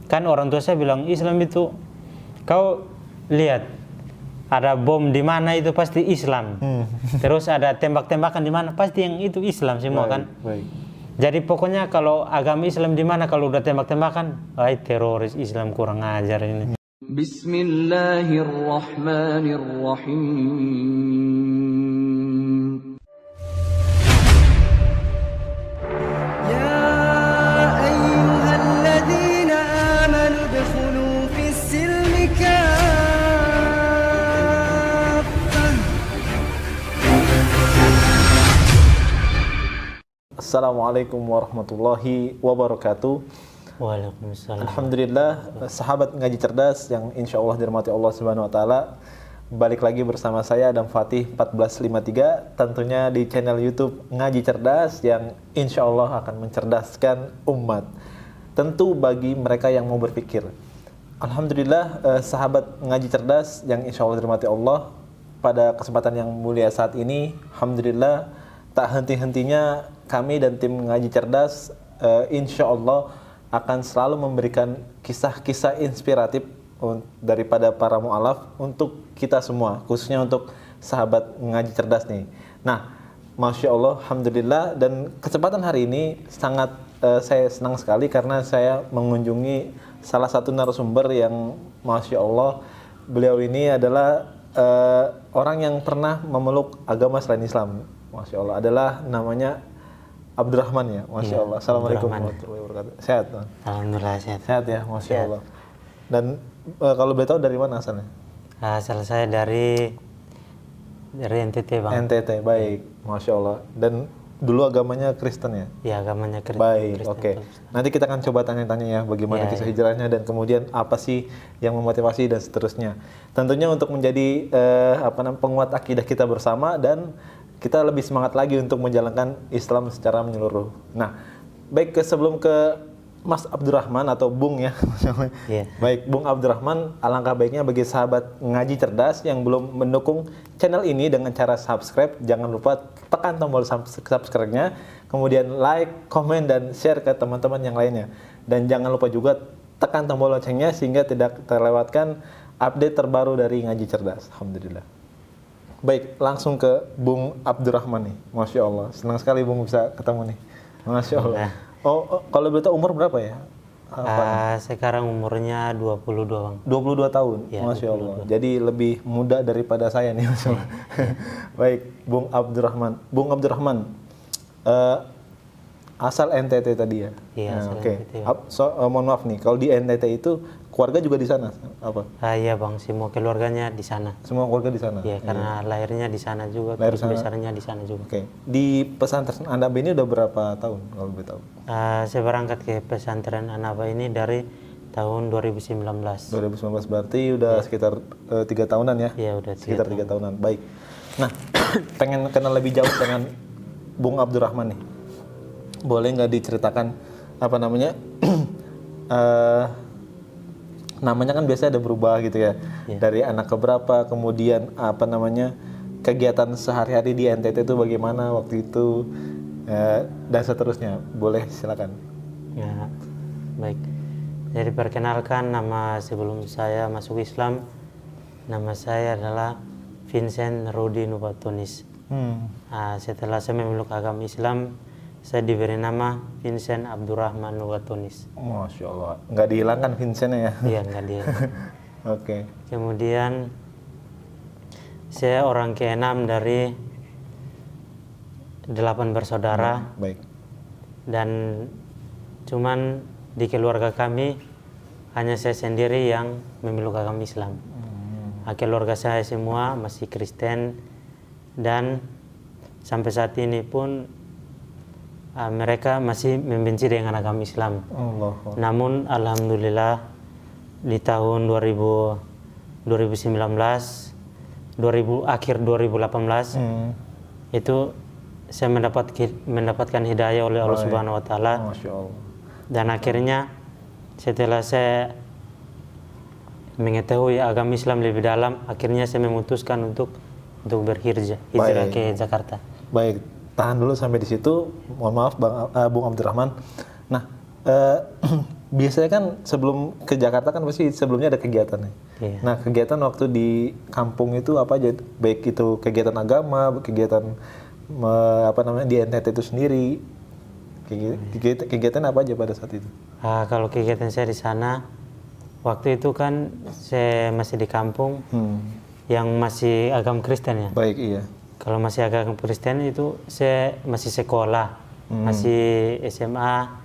kan orang tua saya bilang Islam itu, kau lihat ada bom di mana itu pasti Islam. Terus ada tembak-tembakan di mana pasti yang itu Islam semua kan. Jadi pokoknya kalau agama Islam di mana kalau udah tembak-tembakan, teroris Islam kurang ajar ini. Bismillahirrahmanirrahim. Ya ayyuhalladzina amanu udkhulu fis silmi kaffah. Assalamualaikum warahmatullahi wabarakatuh. Waalaikumsalam. Alhamdulillah, sahabat ngaji cerdas yang insya Allah dirahmati Allah Subhanahu Wa Taala. Balik lagi bersama saya Adam Fatih 1453, tentunya di channel YouTube Ngaji Cerdas yang insya Allah akan mencerdaskan umat. Tentu bagi mereka yang mau berpikir. Alhamdulillah, sahabat ngaji cerdas yang insya Allah dirahmati Allah, pada kesempatan yang mulia saat ini, alhamdulillah tak henti-hentinya kami dan tim ngaji cerdas insya Allah akan selalu memberikan kisah-kisah inspiratif daripada para mu'alaf untuk kita semua, khususnya untuk sahabat ngaji cerdas nih. Nah, Masya Allah, alhamdulillah, dan kesempatan hari ini sangat saya senang sekali karena saya mengunjungi salah satu narasumber yang Masya Allah, beliau ini adalah orang yang pernah memeluk agama selain Islam. Masya Allah, adalah namanya Abdurrahman ya, Masya Allah. Assalamualaikum warahmatullahi wabarakatuh. Sehat, Bang? Alhamdulillah sehat. Sehat ya, Masya Allah. Dan kalau boleh tahu dari mana asalnya? Asal saya dari NTT, Bang. NTT, baik, Masya Allah. Dan dulu agamanya Kristen ya? Ya, agamanya Kristen. Baik, oke. Nanti kita akan coba tanya-tanya ya, bagaimana kisah hijrahnya dan kemudian apa sih yang memotivasi dan seterusnya. Tentunya untuk menjadi penguat akidah kita bersama dan kita lebih semangat lagi untuk menjalankan Islam secara menyeluruh. Nah, baik sebelum ke Mas Abdurrahman atau Bung ya. Baik, Bung Abdurrahman, alangkah baiknya bagi sahabat ngaji cerdas yang belum mendukung channel ini dengan cara subscribe, jangan lupa tekan tombol subscribe-nya, kemudian like, komen, dan share ke teman-teman yang lainnya. Dan jangan lupa juga tekan tombol loncengnya sehingga tidak terlewatkan update terbaru dari ngaji cerdas. Alhamdulillah. Baik, langsung ke Bung Abdurrahman nih. Masya Allah, senang sekali Bung bisa ketemu nih. Masya Allah. Oh, kalau betul umur berapa ya? Sekarang umurnya 22, Bang. 22 tahun, ya, Masya 22. Allah. Jadi lebih muda daripada saya nih, Masya Allah. Baik, Bung Abdurrahman. Bung Abdurrahman, asal NTT tadi ya? Iya, nah, asal oke. NTT. Mohon maaf nih, kalau di NTT itu keluarga juga di sana? Apa? Iya, Bang, semua keluarganya di sana. Semua keluarga di sana? Iya, karena lahirnya di sana juga, lahir terus besarnya di sana juga. Oke. Di pesantren Anaba ini udah berapa tahun kalau boleh tahu? Saya berangkat ke pesantren Anaba ini dari tahun 2019. 2019 berarti udah sekitar 3 tahunan ya? Iya, udah sekitar 3 tahunan. Baik. Nah, pengen kenal lebih jauh dengan Bung Abdurrahman nih. Boleh nggak diceritakan apa namanya? Namanya kan biasanya ada berubah gitu ya. Dari anak ke berapa, kemudian apa namanya? Kegiatan sehari-hari di NTT itu bagaimana waktu itu, dan seterusnya. Boleh, silakan. Ya, baik. Jadi perkenalkan, nama sebelum saya masuk Islam, nama saya adalah Vincent Rudi Nubatunis. Setelah saya memeluk agama Islam, saya diberi nama Vincent Abdurrahman Nubatunis. Masya Allah, nggak dihilangkan Vincentnya ya? Iya, nggak dihilangkan. Oke. Kemudian saya orang ke-6 dari 8 bersaudara. Baik. Dan cuman di keluarga kami hanya saya sendiri yang memeluk agama Islam. Keluarga saya semua masih Kristen dan sampai saat ini pun mereka masih membenci dengan agama Islam. Namun alhamdulillah di tahun 2019, akhir 2018 itu saya mendapatkan hidayah oleh Allah Subhanahu Wa Taala. Dan akhirnya setelah saya mengetahui agama Islam lebih dalam, akhirnya saya memutuskan untuk berhijrah ke Jakarta. Baik, tahan dulu sampai di situ. Mohon maaf Bung Abdurrahman. Nah, biasanya kan sebelum ke Jakarta kan pasti sebelumnya ada kegiatan ya. Iya. Nah, kegiatan waktu di kampung itu apa aja? Baik itu kegiatan agama, kegiatan di NTT itu sendiri. Kegiatan apa aja pada saat itu? Kalau kegiatan saya di sana, waktu itu kan saya masih di kampung yang masih agama Kristen ya. Baik, iya. Kalau masih agama Kristen itu saya masih sekolah, masih SMA.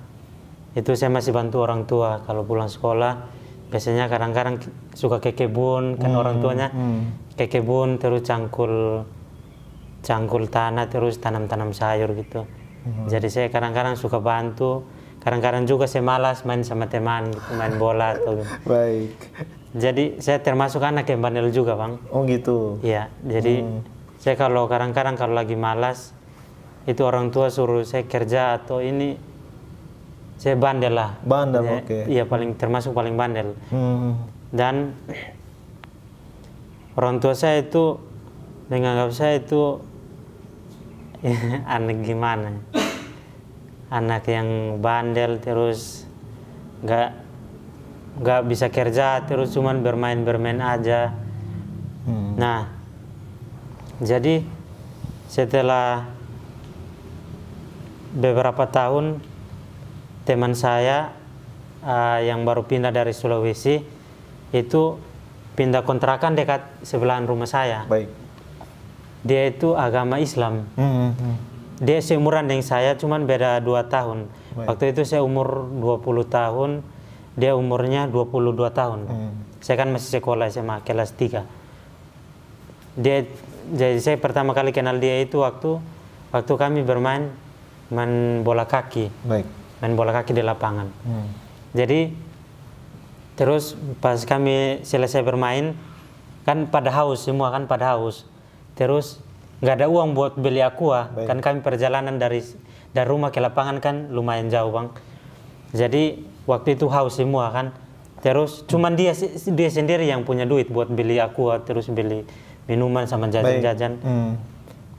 Itu saya masih bantu orang tua kalau pulang sekolah. Biasanya kadang-kadang suka ke kebun, kan orang tuanya ke kebun terus cangkul tanah terus tanam-tanam sayur gitu. Jadi saya kadang-kadang suka bantu, kadang-kadang juga saya malas main sama teman, gitu, main bola atau gitu. Baik. Jadi saya termasuk anak yang bandel juga, Bang. Oh gitu. Iya, jadi saya kalau kadang-kadang kalau lagi malas itu orang tua suruh saya kerja atau ini saya bandel lah. Bandel, oke. Iya, termasuk paling bandel. Dan orang tua saya itu menganggap saya itu anak gimana? Anak yang bandel terus nggak bisa kerja terus cuman bermain aja. Nah, jadi setelah beberapa tahun teman saya yang baru pindah dari Sulawesi itu pindah kontrakan dekat sebelahan rumah saya. Baik. Dia itu agama Islam. Dia seumuran dengan saya, cuman beda 2 tahun. Baik. Waktu itu saya umur 20 tahun, dia umurnya 22 tahun. Saya kan masih sekolah SMA kelas 3. Jadi saya pertama kali kenal dia itu waktu kami main bola kaki. Baik. Main bola kaki di lapangan. Jadi terus pas kami selesai bermain kan pada haus semua kan pada haus. Terus nggak ada uang buat beli aqua. Baik. Kan kami perjalanan dari rumah ke lapangan kan lumayan jauh, Bang. Jadi waktu itu haus semua kan. Terus cuman dia sendiri yang punya duit buat beli aqua terus beli minuman sama jajan-jajan.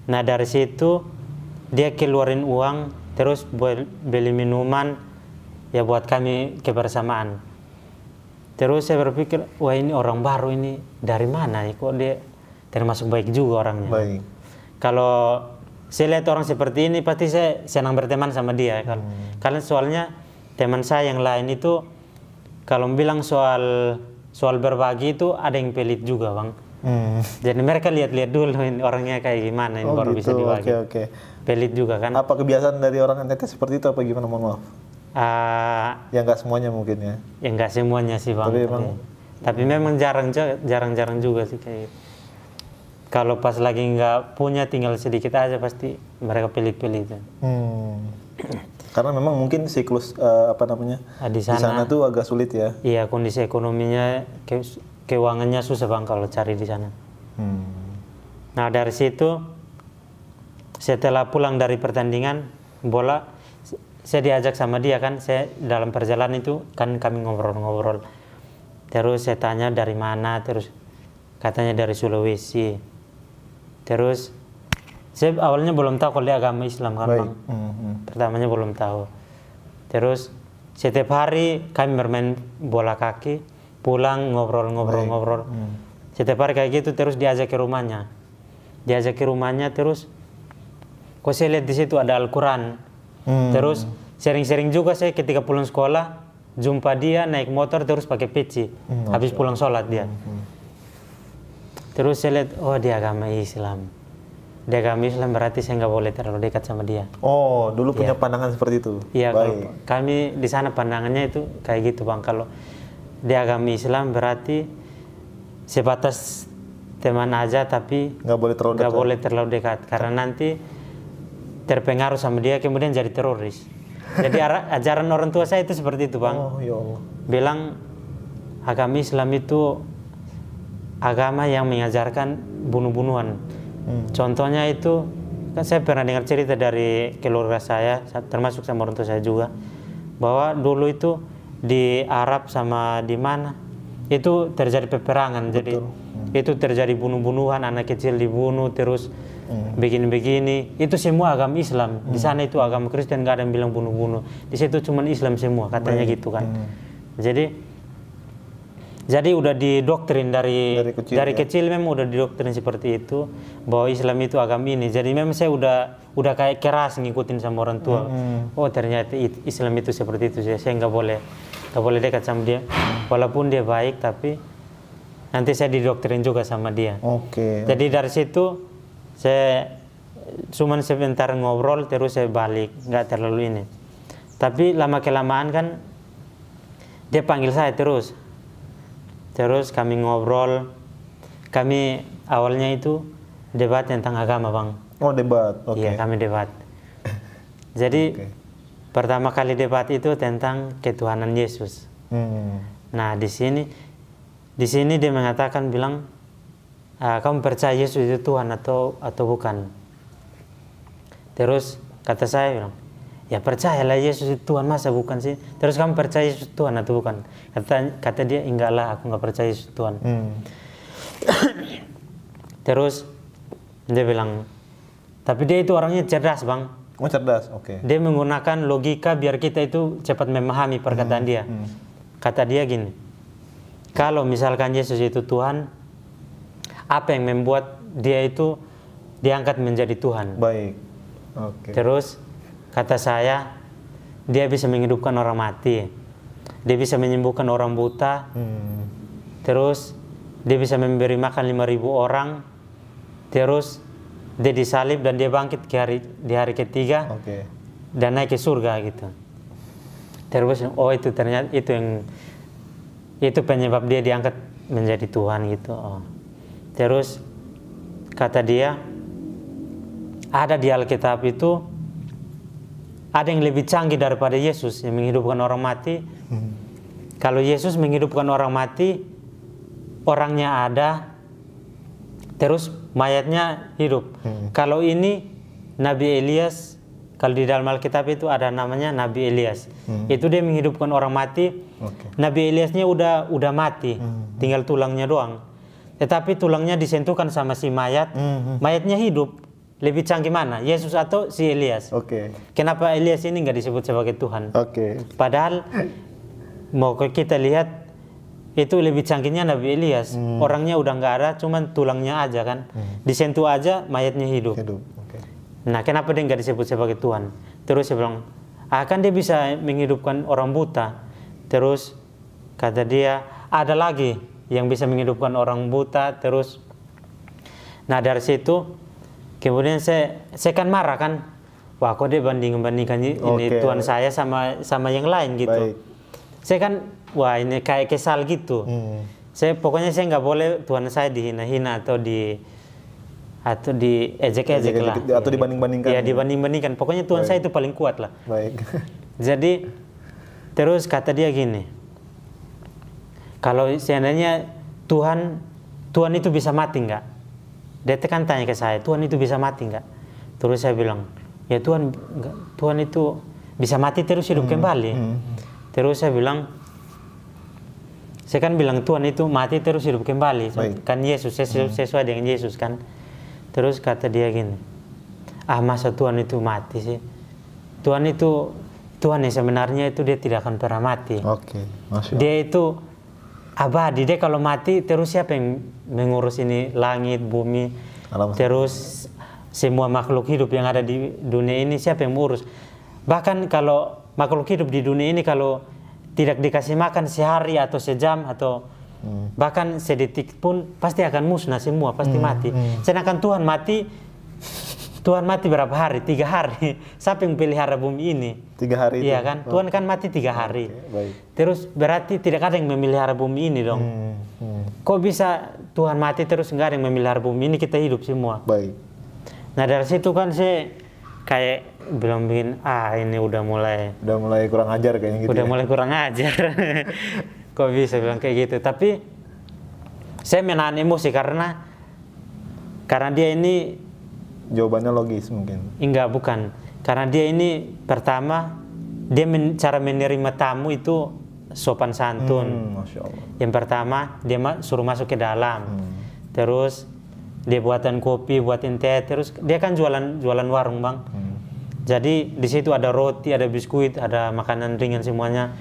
Nah dari situ dia keluarin uang terus buat beli minuman ya buat kami kebersamaan. Terus saya berpikir, wah ini orang baru ini dari mana ya? Kok dia termasuk baik juga orangnya. Baik. Kalau saya lihat orang seperti ini pasti saya senang berteman sama dia. Karena soalnya teman saya yang lain itu kalau bilang soal berbagi itu ada yang pelit juga, Bang. Jadi mereka lihat-lihat dulu ini orangnya kayak gimana ini baru bisa dibagi. Oke. Pelit juga kan. Apa kebiasaan dari orang NTT seperti itu apa gimana, mohon maaf? Ya nggak semuanya mungkin ya. Ya nggak semuanya sih, Bang. Tapi memang jarang-jarang juga sih kayak gitu. Kalau pas lagi nggak punya tinggal sedikit aja pasti mereka pelit-pelit. Karena memang mungkin siklus di sana tuh agak sulit ya. Iya, kondisi ekonominya keuangannya susah, Bang, kalau cari di sana. Nah dari situ setelah pulang dari pertandingan bola saya diajak sama dia kan, saya dalam perjalanan itu kan kami ngobrol-ngobrol. Terus saya tanya dari mana, terus katanya dari Sulawesi. Terus saya awalnya belum tahu kalau dia agama Islam kan, Bang. Pertamanya belum tahu. Terus setiap hari kami bermain bola kaki, pulang ngobrol-ngobrol. Setiap hari kayak gitu terus diajak ke rumahnya. Terus kok saya lihat di situ ada Al-Quran. Terus sering-sering juga saya ketika pulang sekolah jumpa dia naik motor terus pakai peci. Habis pulang sholat dia. Terus saya lihat, oh dia agama Islam. Dia agama Islam berarti saya nggak boleh terlalu dekat sama dia. Oh, dulu punya pandangan seperti itu? Iya, kami di sana pandangannya itu kayak gitu, Bang. Kalau dia agama Islam berarti sebatas teman aja tapi nggak boleh terlalu dekat. Karena nanti terpengaruh sama dia kemudian jadi teroris. Jadi ajaran orang tua saya itu seperti itu, Bang. Oh, ya Allah. Bilang agama Islam itu agama yang mengajarkan bunuh-bunuhan. Contohnya itu kan saya pernah dengar cerita dari keluarga saya, termasuk sama orang tua saya juga, bahwa dulu itu di Arab sama di mana itu terjadi peperangan. Betul. Jadi itu terjadi bunuh-bunuhan, anak kecil dibunuh, terus begini-begini. Itu semua agama Islam. Di sana itu agama Kristen, nggak ada yang bilang bunuh-bunuh. Di situ cuma Islam semua, katanya gitu kan. Jadi udah didoktrin dari kecil memang udah didoktrin seperti itu, bahwa Islam itu agama ini. Jadi memang saya udah kayak keras ngikutin sama orang tua. Oh ternyata Islam itu seperti itu. Saya nggak boleh dekat sama dia, walaupun dia baik, tapi nanti saya didoktrin juga sama dia. Jadi dari situ saya cuman sebentar ngobrol terus saya balik, nggak terlalu ini. Tapi lama kelamaan kan dia panggil saya terus kami ngobrol. Kami awalnya itu debat tentang agama, Bang. Oh, debat. Iya, kami debat. Jadi pertama kali debat itu tentang ketuhanan Yesus. Nah di sini dia mengatakan, bilang, kamu percaya Yesus itu Tuhan atau bukan? Terus kata saya bilang, ya percayalah Yesus itu Tuhan, masa bukan sih? Terus kamu percaya Yesus Tuhan atau bukan? Kata dia, enggak lah, aku nggak percaya Yesus Tuhan. Terus dia bilang, tapi dia itu orangnya cerdas, Bang. Oh, cerdas, Dia menggunakan logika biar kita itu cepat memahami perkataan dia. Kata dia gini, kalau misalkan Yesus itu Tuhan, apa yang membuat dia itu diangkat menjadi Tuhan? Baik. Terus kata saya, dia bisa menghidupkan orang mati, dia bisa menyembuhkan orang buta, terus dia bisa memberi makan 5.000 orang, terus dia disalib dan dia bangkit di hari ketiga dan naik ke surga gitu. Terus oh itu ternyata itu penyebab dia diangkat menjadi Tuhan gitu. Terus kata dia, ada di Alkitab itu ada yang lebih canggih daripada Yesus yang menghidupkan orang mati. Kalau Yesus menghidupkan orang mati, orangnya ada, terus mayatnya hidup. Kalau ini Nabi Elias, kalau di dalam Alkitab itu ada namanya Nabi Elias. Itu dia menghidupkan orang mati. Nabi Eliasnya udah mati, tinggal tulangnya doang. Tetapi tulangnya disentuhkan sama si mayat, mayatnya hidup. Lebih canggih mana, Yesus atau si Elias? Kenapa Elias ini nggak disebut sebagai Tuhan? Padahal mau kita lihat itu lebih canggihnya Nabi Elias. Orangnya udah nggak ada, cuman tulangnya aja kan. Disentuh aja, mayatnya hidup. Nah, kenapa dia nggak disebut sebagai Tuhan? Terus dia bilang, kan dia bisa menghidupkan orang buta. Terus kata dia, ada lagi yang bisa menghidupkan orang buta. Terus, nah dari situ, kemudian saya kan marah kan. Wah, kok dia bandingkan ini Tuhan saya sama yang lain gitu. Saya kan, wah ini kayak kesal gitu. Pokoknya saya nggak boleh Tuhan saya dihina-hina atau diejek-ejek lah. Atau dibanding-bandingkan. Ya dibanding-bandingkan. Pokoknya Tuhan saya itu paling kuat lah. Jadi terus kata dia gini, kalau seandainya Tuhan itu bisa mati nggak? Dia kan tanya ke saya, Tuhan itu bisa mati nggak? Terus saya bilang, ya Tuhan itu bisa mati terus hidup kembali. Terus saya kan bilang Tuhan itu mati terus hidup kembali. Kan Yesus, sesuai dengan Yesus kan. Terus kata dia gini, masa Tuhan itu mati sih? Tuhan yang sebenarnya itu dia tidak akan pernah mati. Dia itu abadi. Dia kalau mati terus siapa yang mengurus ini langit, bumi, terus semua makhluk hidup yang ada di dunia ini siapa yang mengurus? Bahkan kalau makhluk hidup di dunia ini kalau tidak dikasih makan sehari atau sejam atau bahkan sedetik pun pasti akan musnah semua, pasti mati. Sedangkan Tuhan mati berapa hari? 3 hari. Siapa yang pelihara bumi ini? 3 hari. Iya kan? Tuhan kan mati 3 hari. Terus berarti tidak ada yang memelihara bumi ini dong. Kok bisa Tuhan mati terus nggak ada yang memelihara bumi ini, kita hidup semua. Nah dari situ kan saya kayak bilang ini udah mulai kurang ajar kayaknya gitu. Udah mulai kurang ajar. Kok bisa bilang kayak gitu? Tapi saya menahan emosi karena dia ini jawabannya logis mungkin. Enggak, bukan. Karena dia ini pertama dia cara menerima tamu itu sopan santun. Masya Allah. Yang pertama dia suruh masuk ke dalam. Terus dia buatan kopi, buatin teh, terus dia kan jualan warung bang. Jadi di situ ada roti, ada biskuit, ada makanan ringan semuanya.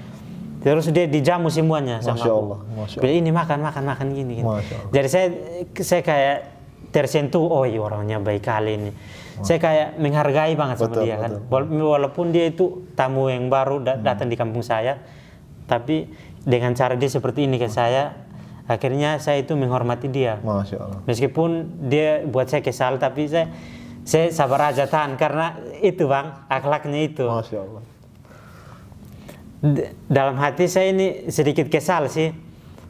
Terus dia dijamu semuanya sama Masya aku. Allah, Masya Allah. Ini makan gini. Masya Allah. Jadi saya kayak tersentuh, oh iya orangnya baik kali ini. Saya kayak menghargai banget sama dia kan. Walaupun dia itu tamu yang baru datang di kampung saya, tapi dengan cara dia seperti ini ke saya, akhirnya saya itu menghormati dia. Masya Allah. Meskipun dia buat saya kesal, tapi saya sabar aja tahan karena itu bang, akhlaknya itu. Masya Allah. Dalam hati saya ini sedikit kesal sih,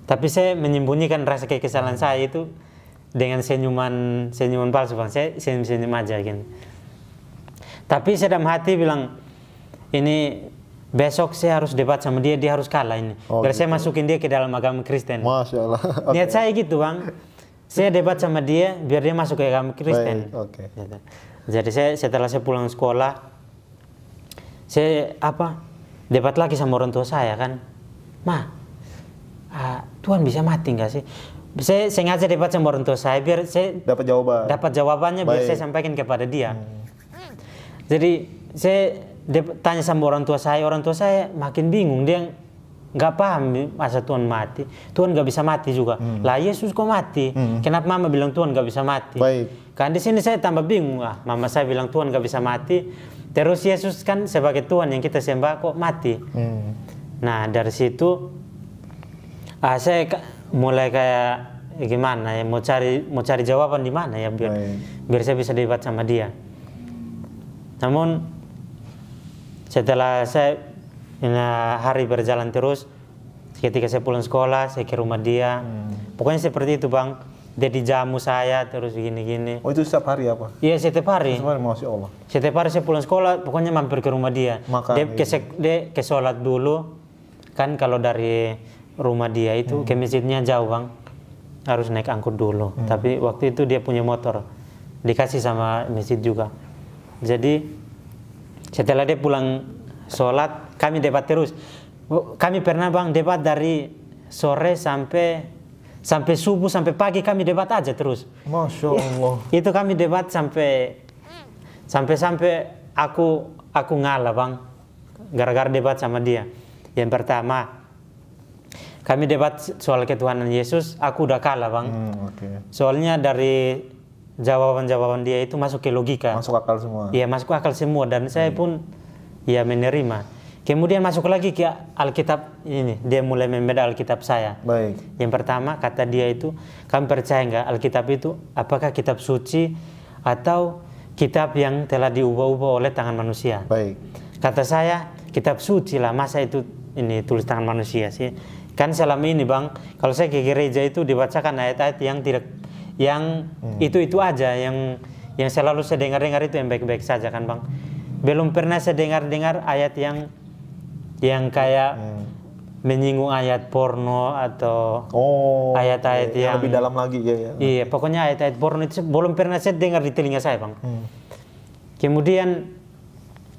tapi saya menyembunyikan rasa kekesalan saya itu dengan senyuman palsu bang. Saya senyum aja gitu. Tapi saya dalam hati bilang, ini besok saya harus debat sama dia harus kalah ini. Biar saya masukin dia ke dalam agama Kristen. Masya Allah. Niat saya gitu bang, saya debat sama dia biar dia masuk ke agama Kristen. Jadi saya setelah saya pulang sekolah, saya debat lagi sama orang tua saya kan, Tuhan bisa mati nggak sih? Saya sengaja debat sama orang tua saya biar saya dapat jawabannya biar saya sampaikan kepada dia. Jadi saya tanya sama orang tua saya makin bingung, dia nggak paham masa Tuhan mati. Tuhan nggak bisa mati juga. Lah Yesus kok mati? Kenapa mama bilang Tuhan nggak bisa mati? Kan di sini saya tambah bingung. Mama saya bilang Tuhan nggak bisa mati. Terus Yesus kan sebagai Tuhan yang kita sembah kok mati. Nah dari situ saya mulai kayak gimana ya, mau cari jawaban di mana ya biar saya bisa debat sama dia. Namun setelah hari berjalan terus, ketika saya pulang sekolah saya ke rumah dia, pokoknya seperti itu bang. Dia dijamu saya terus gini-gini. Oh itu setiap hari apa? Iya setiap hari. Masya Allah. Setiap hari saya pulang sekolah, pokoknya mampir ke rumah dia. Dia ke sholat dulu, kan kalau dari rumah dia itu ke masjidnya jauh bang, harus naik angkut dulu. Tapi waktu itu dia punya motor, dikasih sama masjid juga. Jadi setelah dia pulang sholat, kami debat terus. Kami pernah bang debat dari sore sampai subuh, sampai pagi kami debat aja terus. Masya Allah. Itu kami debat sampai aku ngalah bang, gara-gara debat sama dia. Yang pertama, kami debat soal ketuhanan Yesus, aku udah kalah bang. Soalnya dari jawaban dia itu masuk ke logika. Masuk akal semua. Iya masuk akal semua dan saya pun ya menerima. Kemudian masuk lagi ke Alkitab ini, dia mulai membeda Alkitab saya. Yang pertama kata dia itu, kamu percaya nggak Alkitab itu apakah kitab suci atau kitab yang telah diubah-ubah oleh tangan manusia? Kata saya kitab suci lah, masa itu ini tulis tangan manusia sih? Kan selama ini bang, kalau saya ke gereja itu dibacakan ayat-ayat yang tidak, yang itu aja, yang selalu saya dengar itu yang baik-baik saja kan bang. Belum pernah saya dengar ayat yang kayak menyinggung ayat porno atau ayat-ayat yang lebih dalam lagi ya. Iya, pokoknya ayat-ayat porno itu belum pernah saya dengar di telinga saya bang. Kemudian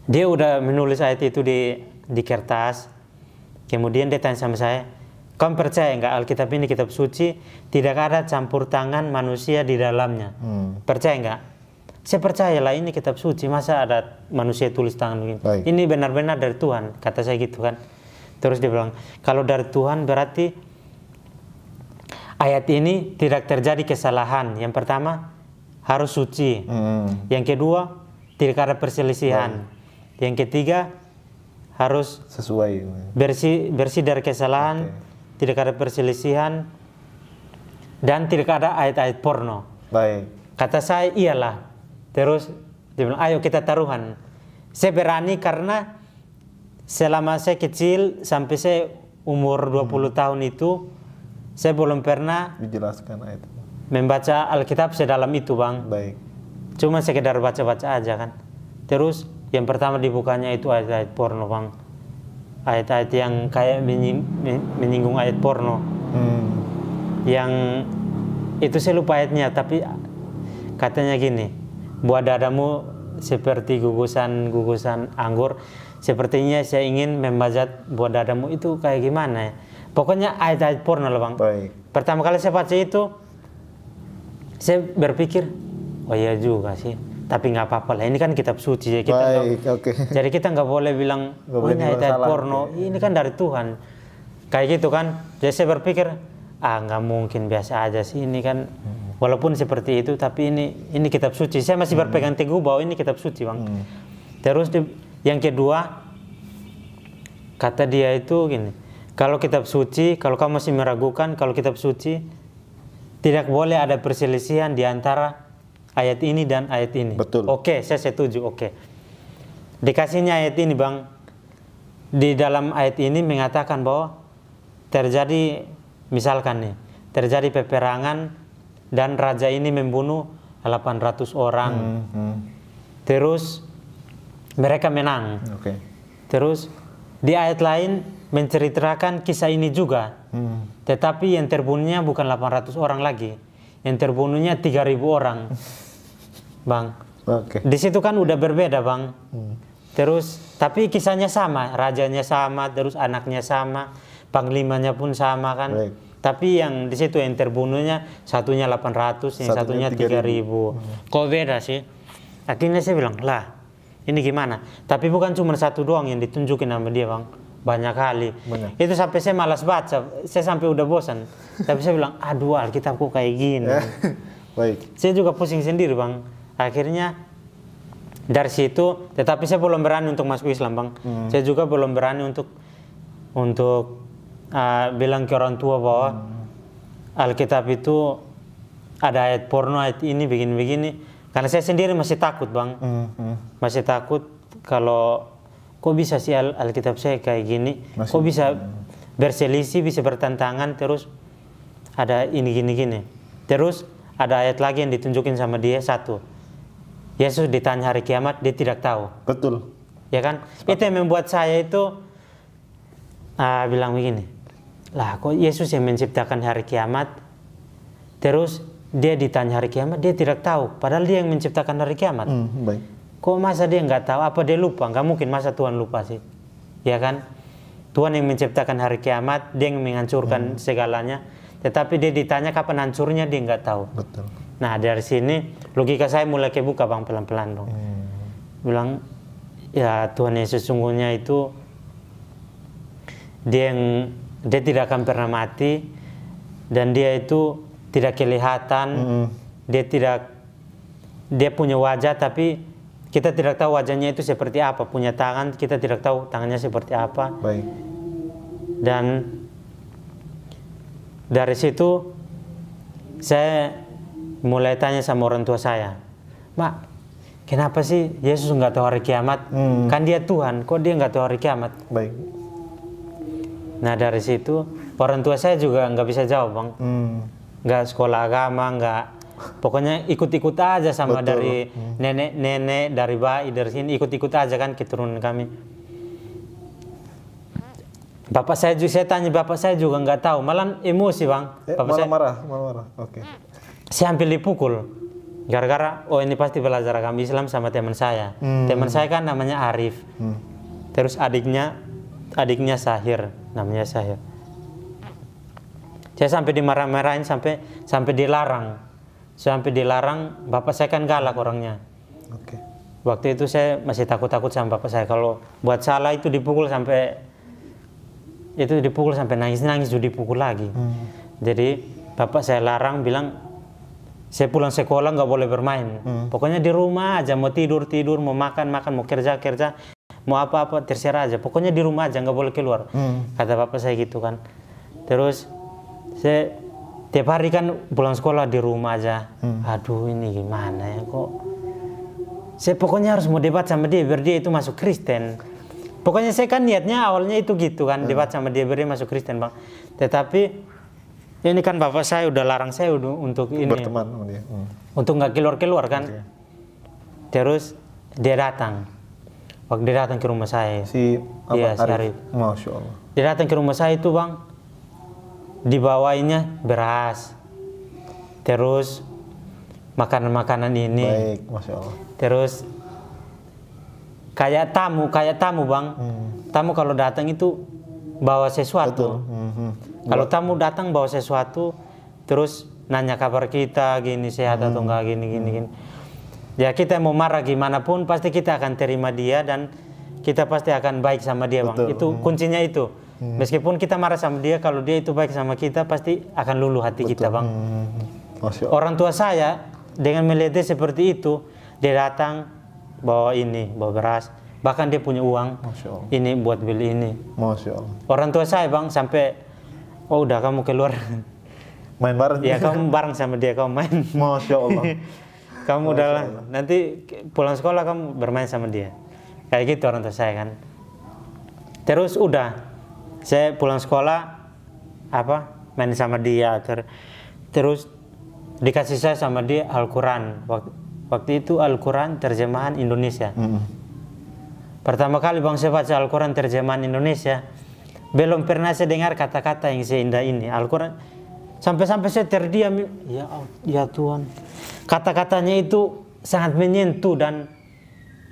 dia udah menulis ayat itu di kertas. Kemudian dia tanya sama saya, kamu percaya nggak Alkitab ini kitab suci, tidak ada campur tangan manusia di dalamnya? Percaya nggak? Saya percayalah ini kitab suci, masa ada manusia tulis tangan begini. Ini benar-benar dari Tuhan, kata saya gitu kan. Terus dia bilang, kalau dari Tuhan berarti ayat ini tidak terjadi kesalahan. Yang pertama harus suci. Yang kedua tidak ada perselisihan. Yang ketiga harus sesuai, bersih dari kesalahan, tidak ada perselisihan, dan tidak ada ayat-ayat porno. Kata saya iyalah. Terus dia bilang, ayo kita taruhan. Saya berani karena selama saya kecil sampai saya umur 20 tahun itu, saya belum pernah dijelaskan ayat membaca Alkitab sedalam itu bang. Cuma sekedar baca-baca aja kan. Terus yang pertama dibukanya itu ayat-ayat porno bang. Ayat-ayat yang kayak menyinggung ayat porno. Yang itu saya lupa ayatnya, tapi katanya gini, buah dadamu seperti gugusan anggur, sepertinya saya ingin membajak buah dadamu, itu kayak gimana ya? Pokoknya ayat-ayat porno lah bang. Pertama kali saya baca itu, Saya berpikir, oh iya juga sih. Tapi nggak apa-apa lah. Ini kan kitab suci ya. Jadi kita nggak boleh bilang, oh ini ayat porno. Ini kan dari Tuhan. Kayak gitu kan. Jadi saya berpikir, nggak mungkin, biasa aja sih. Ini kan walaupun seperti itu, tapi ini kitab suci. Saya masih berpegang teguh bahwa ini kitab suci, Bang. Terus yang kedua, kata dia itu gini, kalau kitab suci, kalau kamu masih meragukan, kalau kitab suci tidak boleh ada perselisihan di antara ayat ini dan ayat ini. Betul. Oke, saya setuju. Oke. Dikasihnya ayat ini, Bang. Di dalam ayat ini mengatakan bahwa terjadi, misalkan nih, terjadi peperangan dan raja ini membunuh 800 orang. Terus mereka menang. Terus di ayat lain menceritakan kisah ini juga. Tetapi yang terbunuhnya bukan 800 orang lagi. Yang terbunuhnya 3.000 orang. Bang. Di situ kan udah berbeda, Bang. Terus tapi kisahnya sama, rajanya sama, terus anaknya sama, panglimanya pun sama kan. Tapi yang di situ yang terbunuhnya satunya 800, yang satunya 3.000. Kok beda sih? Akhirnya saya bilang, lah ini gimana? Tapi bukan cuma satu doang yang ditunjukin sama dia, Bang. Banyak kali. Itu sampai saya malas baca. Saya sampai udah bosan. Tapi saya bilang, aduh Alkitab kok kayak gini. Saya juga pusing sendiri, Bang. Akhirnya dari situ, tetapi saya belum berani untuk masuk Islam, Bang. Saya juga belum berani untuk bilang ke orang tua bahwa Alkitab itu ada ayat porno, ayat ini, begini-begini. Karena saya sendiri masih takut, Bang. Masih takut kalau kok bisa sih Alkitab saya kayak gini? Kok bisa berselisih, bisa bertentangan, terus ada ini gini-gini. Terus ada ayat lagi yang ditunjukin sama dia, satu. Yesus ditanya hari kiamat, dia tidak tahu. Betul. Ya kan? Itu yang membuat saya itu bilang begini. Lah kok Yesus yang menciptakan hari kiamat, terus dia ditanya hari kiamat, dia tidak tahu. Padahal dia yang menciptakan hari kiamat. Kok masa dia nggak tahu? Apa dia lupa? Nggak mungkin masa Tuhan lupa sih. Ya kan? Tuhan yang menciptakan hari kiamat, dia yang menghancurkan segalanya. Tetapi dia ditanya kapan hancurnya, dia nggak tahu. Betul. Nah dari sini logika saya mulai kebuka, Bang, pelan-pelan dong. Bilang, ya Tuhan Yesus sesungguhnya itu dia tidak akan pernah mati, dan dia itu tidak kelihatan. Dia punya wajah tapi kita tidak tahu wajahnya itu seperti apa. Punya tangan, kita tidak tahu tangannya seperti apa. Dan dari situ saya mulai tanya sama orang tua saya, Mak, kenapa sih Yesus nggak tahu hari kiamat? Kan dia Tuhan, kok dia nggak tahu hari kiamat? Nah dari situ orang tua saya juga nggak bisa jawab, Bang. Nggak sekolah agama, nggak. Pokoknya ikut-ikut aja sama dari nenek-nenek, dari bayi, dari sini ikut-ikut aja kan keturunan kami. Bapak saya tanya bapak saya juga nggak tahu, malah emosi, Bang. Bapak saya marah. Saya hampir dipukul gara-gara ini pasti belajar agama Islam sama teman saya. Teman saya kan namanya Arif. Terus adiknya Sahir, namanya Sahir. Saya sampai dimarah-marahin, sampai dilarang. Sampai dilarang, bapak saya kan galak orangnya. Waktu itu saya masih takut-takut sama bapak saya. Kalau buat salah itu dipukul sampai nangis-nangis, juga dipukul lagi. Jadi bapak saya larang, bilang saya pulang sekolah nggak boleh bermain. Pokoknya di rumah aja, mau tidur, mau makan, mau kerja, mau apa terserah aja. Pokoknya di rumah aja, nggak boleh keluar. Kata bapak saya gitu kan. Terus saya tiap hari kan pulang sekolah di rumah aja. Aduh ini gimana ya kok. Saya pokoknya harus mau debat sama dia biar dia itu masuk Kristen. Pokoknya saya kan niatnya awalnya itu gitu kan, debat sama dia biar dia masuk Kristen, Bang. Tetapi ini kan bapak saya udah larang saya untuk ini. Berteman sama dia. Untuk nggak keluar kan. Terus dia datang. Waktu dia datang ke rumah saya. Si Arif. Masya Allah. Dia datang ke rumah saya itu, Bang. Dibawainnya beras, terus makanan-makanan ini. Baik, Masya Allah. Terus kayak tamu, Bang. Tamu kalau datang itu bawa sesuatu. Kalau tamu datang bawa sesuatu, terus nanya kabar kita gini sehat atau enggak gini. Ya kita mau marah gimana pun pasti kita akan terima dia dan kita pasti akan baik sama dia, Bang. Betul. Itu kuncinya itu. Meskipun kita marah sama dia, kalau dia itu baik sama kita pasti akan luluh hati kita, Bang. Masya Allah. Orang tua saya dengan melihat dia seperti itu, dia datang bawa beras, bahkan dia punya uang. Masya Allah. Ini buat beli ini. Masya Allah. Orang tua saya, Bang, sampai oh udah kamu keluar. Main bareng. Ya kamu bareng sama dia, kamu main. Masya Allah. Kamu udah nanti pulang sekolah kamu bermain sama dia. Kayak gitu orang tua saya kan. Terus udah saya pulang sekolah main sama dia terus dikasih saya sama dia Al-Quran. Waktu itu Al-Quran terjemahan Indonesia. Pertama kali Bang saya baca Al-Quran terjemahan Indonesia, belum pernah saya dengar kata-kata yang seindah ini. Al-Quran sampai-sampai saya terdiam. Ya Tuhan, kata-katanya itu sangat menyentuh dan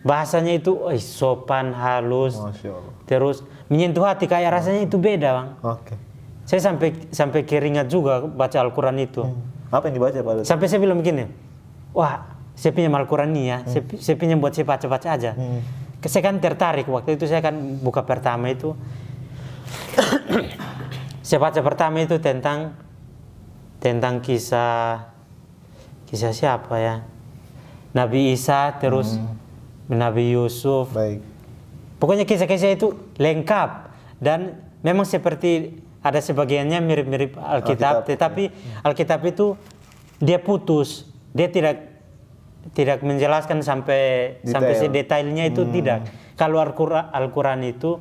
bahasanya itu sopan, halus. Masya Allah. Terus menyentuh hati, kayak rasanya itu beda, Bang. Oke. Saya sampai keringat juga baca Al-Quran itu. Apa yang dibaca Pak? Sampai saya bilang begini, wah saya pinjam Al-Quran nih ya, saya pinjam buat saya baca-baca aja. Saya kan tertarik, waktu itu saya kan buka pertama itu. Saya baca pertama itu tentang kisah siapa ya? Nabi Isa, terus Nabi Yusuf. Baik. Pokoknya kisah-kisah itu lengkap dan memang seperti ada sebagiannya mirip-mirip Alkitab, tetapi Alkitab itu dia putus, dia tidak menjelaskan sampai sedetailnya itu tidak. Kalau Al-Quran itu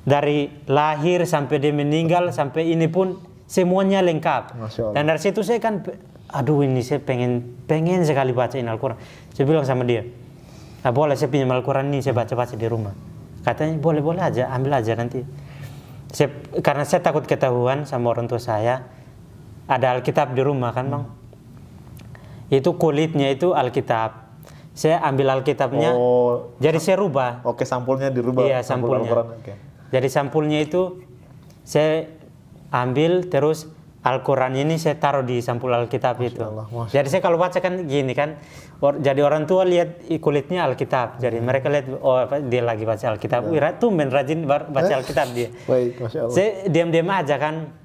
dari lahir sampai dia meninggal sampai ini pun semuanya lengkap. Dan dari situ saya kan, aduh ini saya pengen sekali bacain Al-Quran. Saya bilang sama dia, boleh saya pinjam Al-Quran ini saya baca-baca di rumah. Katanya boleh aja, ambil aja nanti. Karena saya takut ketahuan sama orang tua saya, ada Alkitab di rumah kan Bang. Itu kulitnya itu Alkitab. Saya ambil Alkitabnya, jadi saya rubah. Oke, sampulnya dirubah. Iya, sampulnya. Okay. Jadi sampulnya itu saya ambil, terus Al-Quran ini saya taruh di sampul Alkitab itu. Jadi saya kalau baca kan gini kan, jadi orang tua lihat kulitnya Alkitab. Jadi mereka lihat, dia lagi baca Alkitab. Tumben rajin baca Alkitab dia. Baik, Masya Allah. Saya diam-diam aja kan.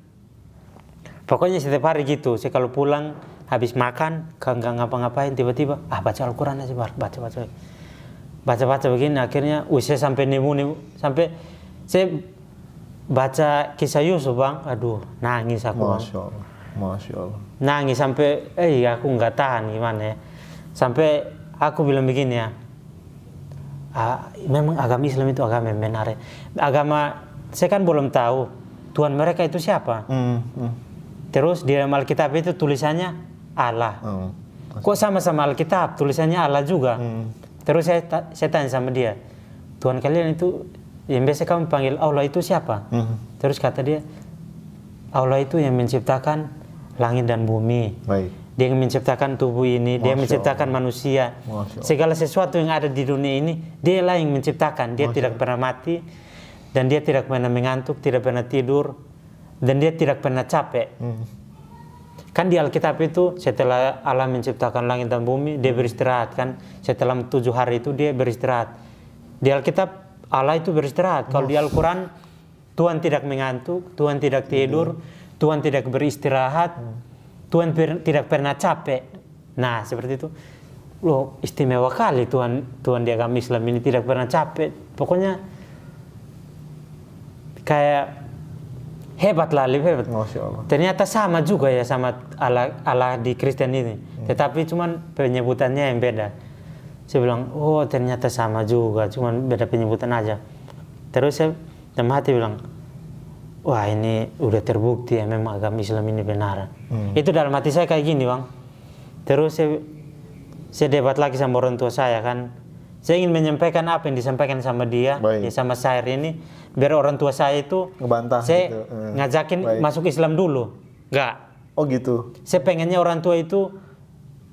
Pokoknya setiap hari gitu. Saya kalau pulang habis makan, nggak ngapa-ngapain, tiba-tiba baca Al-Quran aja, baca begini. Akhirnya saya sampai nemu sampai saya baca kisah Yusuf Bang, aduh nangis aku Bang. Masya Allah. Nangis sampai aku nggak tahan gimana ya. Sampai aku bilang begini ya, memang agama Islam itu agama yang benar ya. Agama saya kan belum tahu Tuhan mereka itu siapa. Terus di dalam Alkitab itu tulisannya Allah. Kok sama-sama Alkitab tulisannya Allah juga. Terus saya tanya sama dia, Tuhan kalian itu yang biasa kamu panggil Allah itu siapa? Terus kata dia, Allah itu yang menciptakan langit dan bumi. Baik. Dia yang menciptakan tubuh ini, dia menciptakan manusia. Segala sesuatu yang ada di dunia ini, dialah yang menciptakan. Dia tidak pernah mati, dan dia tidak pernah mengantuk, tidak pernah tidur, dan dia tidak pernah capek. Kan di Alkitab itu setelah Allah menciptakan langit dan bumi, dia beristirahat kan. Setelah 7 hari itu dia beristirahat. Di Alkitab Allah itu beristirahat. Kalau di Al-Quran Tuhan tidak mengantuk, Tuhan tidak tidur, Tuhan tidak beristirahat, Tuhan tidak pernah capek. Nah seperti itu. Loh istimewa kali Tuhan di agama Islam ini tidak pernah capek. Pokoknya kayak hebat lah, lebih hebat. Masya Allah. Ternyata sama juga ya sama Allah di Kristen ini. Tetapi cuman penyebutannya yang beda. Saya bilang, ternyata sama juga, cuman beda penyebutan aja. Terus saya dalam hati bilang, wah ini udah terbukti ya memang agama Islam ini benar. Itu dalam hati saya kayak gini Bang. Terus saya debat lagi sama orang tua saya kan. Saya ingin menyampaikan apa yang disampaikan sama dia, ya, sama Sair ini, biar orang tua saya itu ngebantah saya gitu. Ngajakin masuk Islam dulu. Enggak. Oh gitu. Saya pengennya orang tua itu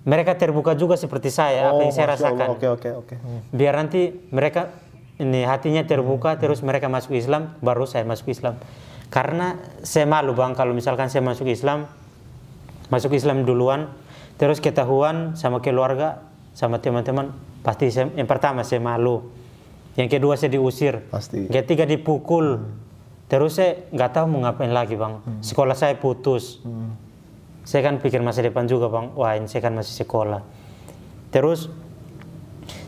mereka terbuka juga seperti saya, apa yang saya rasakan. Oke. Biar nanti mereka ini hatinya terbuka, terus mereka masuk Islam, baru saya masuk Islam. Karena saya malu Bang, kalau misalkan saya masuk Islam, masuk Islam duluan, terus ketahuan sama keluarga, sama teman-teman, pasti yang pertama saya malu, yang kedua saya diusir, Pasti. yang ketiga dipukul, terus saya nggak tahu mau ngapain lagi bang, sekolah saya putus, saya kan pikir masa depan juga bang, wah ini saya kan masih sekolah, terus